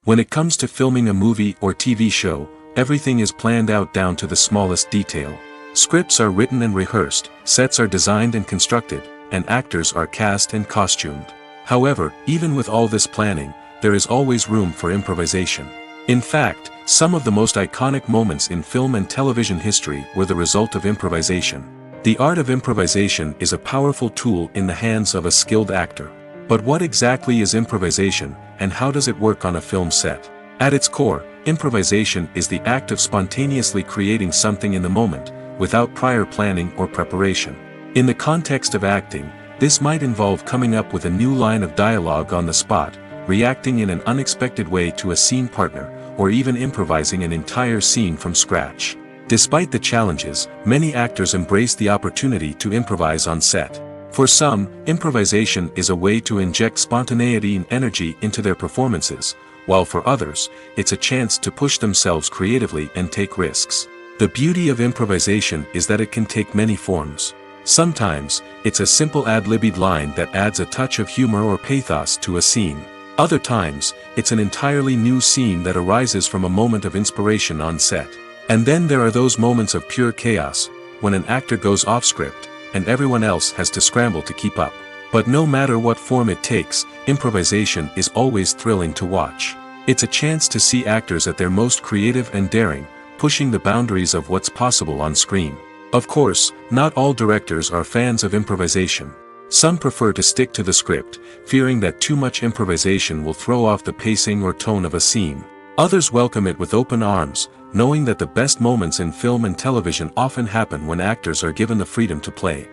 S1: When it comes to filming a movie or TV show, everything is planned out down to the smallest detail. Scripts are written and rehearsed, sets are designed and constructed, and actors are cast and costumed. However, even with all this planning, there is always room for improvisation. In fact, some of the most iconic moments in film and television history were the result of improvisation. The art of improvisation is a powerful tool in the hands of a skilled actor. But what exactly is improvisation, and how does it work on a film set? At its core, improvisation is the act of spontaneously creating something in the moment, without prior planning or preparation. In the context of acting, This might involve coming up with a new line of dialogue on the spot, reacting in an unexpected way to a scene partner, or even improvising an entire scene from scratch. Despite the challenges, many actors embrace the opportunity to improvise on set. For some, improvisation is a way to inject spontaneity and energy into their performances, while for others, it's a chance to push themselves creatively and take risks. The beauty of improvisation is that it can take many forms. Sometimes, it's a simple ad-libbed line that adds a touch of humor or pathos to a scene. Other times, it's an entirely new scene that arises from a moment of inspiration on set. And then there are those moments of pure chaos, when an actor goes off script, and everyone else has to scramble to keep up. But no matter what form it takes, improvisation is always thrilling to watch. It's a chance to see actors at their most creative and daring, pushing the boundaries of what's possible on screen. Of course, not all directors are fans of improvisation. Some prefer to stick to the script, fearing that too much improvisation will throw off the pacing or tone of a scene. Others welcome it with open arms, knowing that the best moments in film and television often happen when actors are given the freedom to play.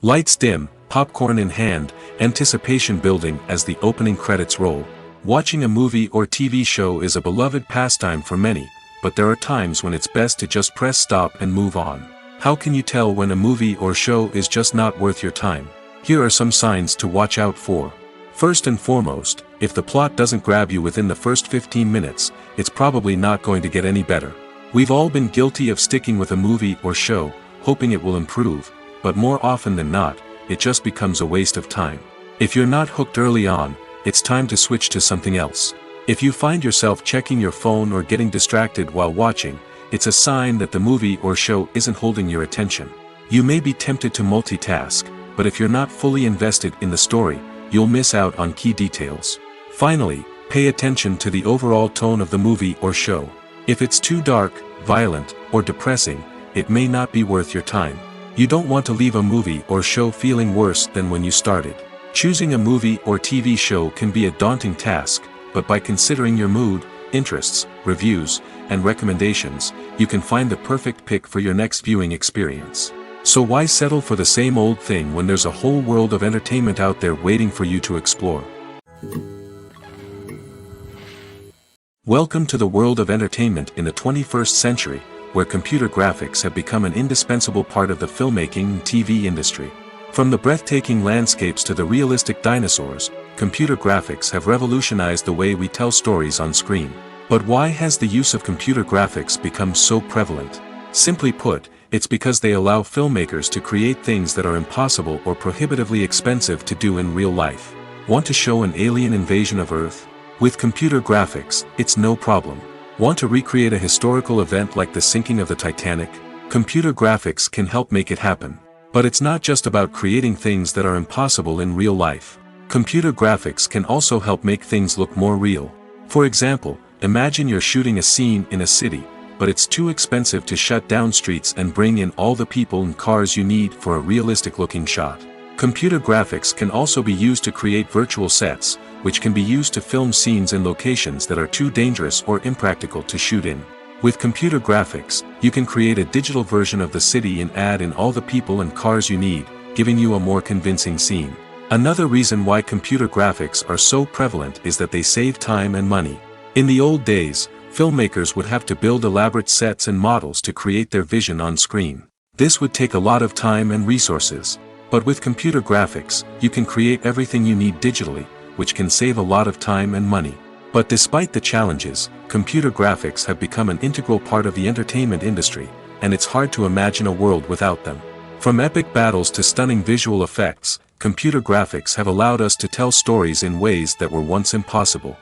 S1: Lights dim, popcorn in hand, anticipation building as the opening credits roll. Watching a movie or TV show is a beloved pastime for many, but there are times when it's best to just press stop and move on. How can you tell when a movie or show is just not worth your time? Here are some signs to watch out for. First and foremost, if the plot doesn't grab you within the first 15 minutes, it's probably not going to get any better. We've all been guilty of sticking with a movie or show, hoping it will improve, but more often than not, it just becomes a waste of time. If you're not hooked early on, it's time to switch to something else. If you find yourself checking your phone or getting distracted while watching, it's a sign that the movie or show isn't holding your attention. You may be tempted to multitask, but if you're not fully invested in the story, you'll miss out on key details. Finally, pay attention to the overall tone of the movie or show. If it's too dark, violent, or depressing, it may not be worth your time. You don't want to leave a movie or show feeling worse than when you started. Choosing a movie or TV show can be a daunting task, but by considering your mood, interests, reviews, and recommendations, you can find the perfect pick for your next viewing experience. So why settle for the same old thing when there's a whole world of entertainment out there waiting for you to explore? Welcome to the world of entertainment in the 21st century, where computer graphics have become an indispensable part of the filmmaking and TV industry. From the breathtaking landscapes to the realistic dinosaurs, computer graphics have revolutionized the way we tell stories on screen. But why has the use of computer graphics become so prevalent? Simply put, it's because they allow filmmakers to create things that are impossible or prohibitively expensive to do in real life. Want to show an alien invasion of Earth? With computer graphics, it's no problem. Want to recreate a historical event like the sinking of the Titanic? Computer graphics can help make it happen. But it's not just about creating things that are impossible in real life. Computer graphics can also help make things look more real. For example, imagine you're shooting a scene in a city, but it's too expensive to shut down streets and bring in all the people and cars you need for a realistic-looking shot. Computer graphics can also be used to create virtual sets, which can be used to film scenes in locations that are too dangerous or impractical to shoot in. With computer graphics, you can create a digital version of the city and add in all the people and cars you need, giving you a more convincing scene. Another reason why computer graphics are so prevalent is that they save time and money. In the old days, filmmakers would have to build elaborate sets and models to create their vision on screen. This would take a lot of time and resources. But with computer graphics, you can create everything you need digitally, which can save a lot of time and money. But despite the challenges, computer graphics have become an integral part of the entertainment industry, and it's hard to imagine a world without them. From epic battles to stunning visual effects, computer graphics have allowed us to tell stories in ways that were once impossible.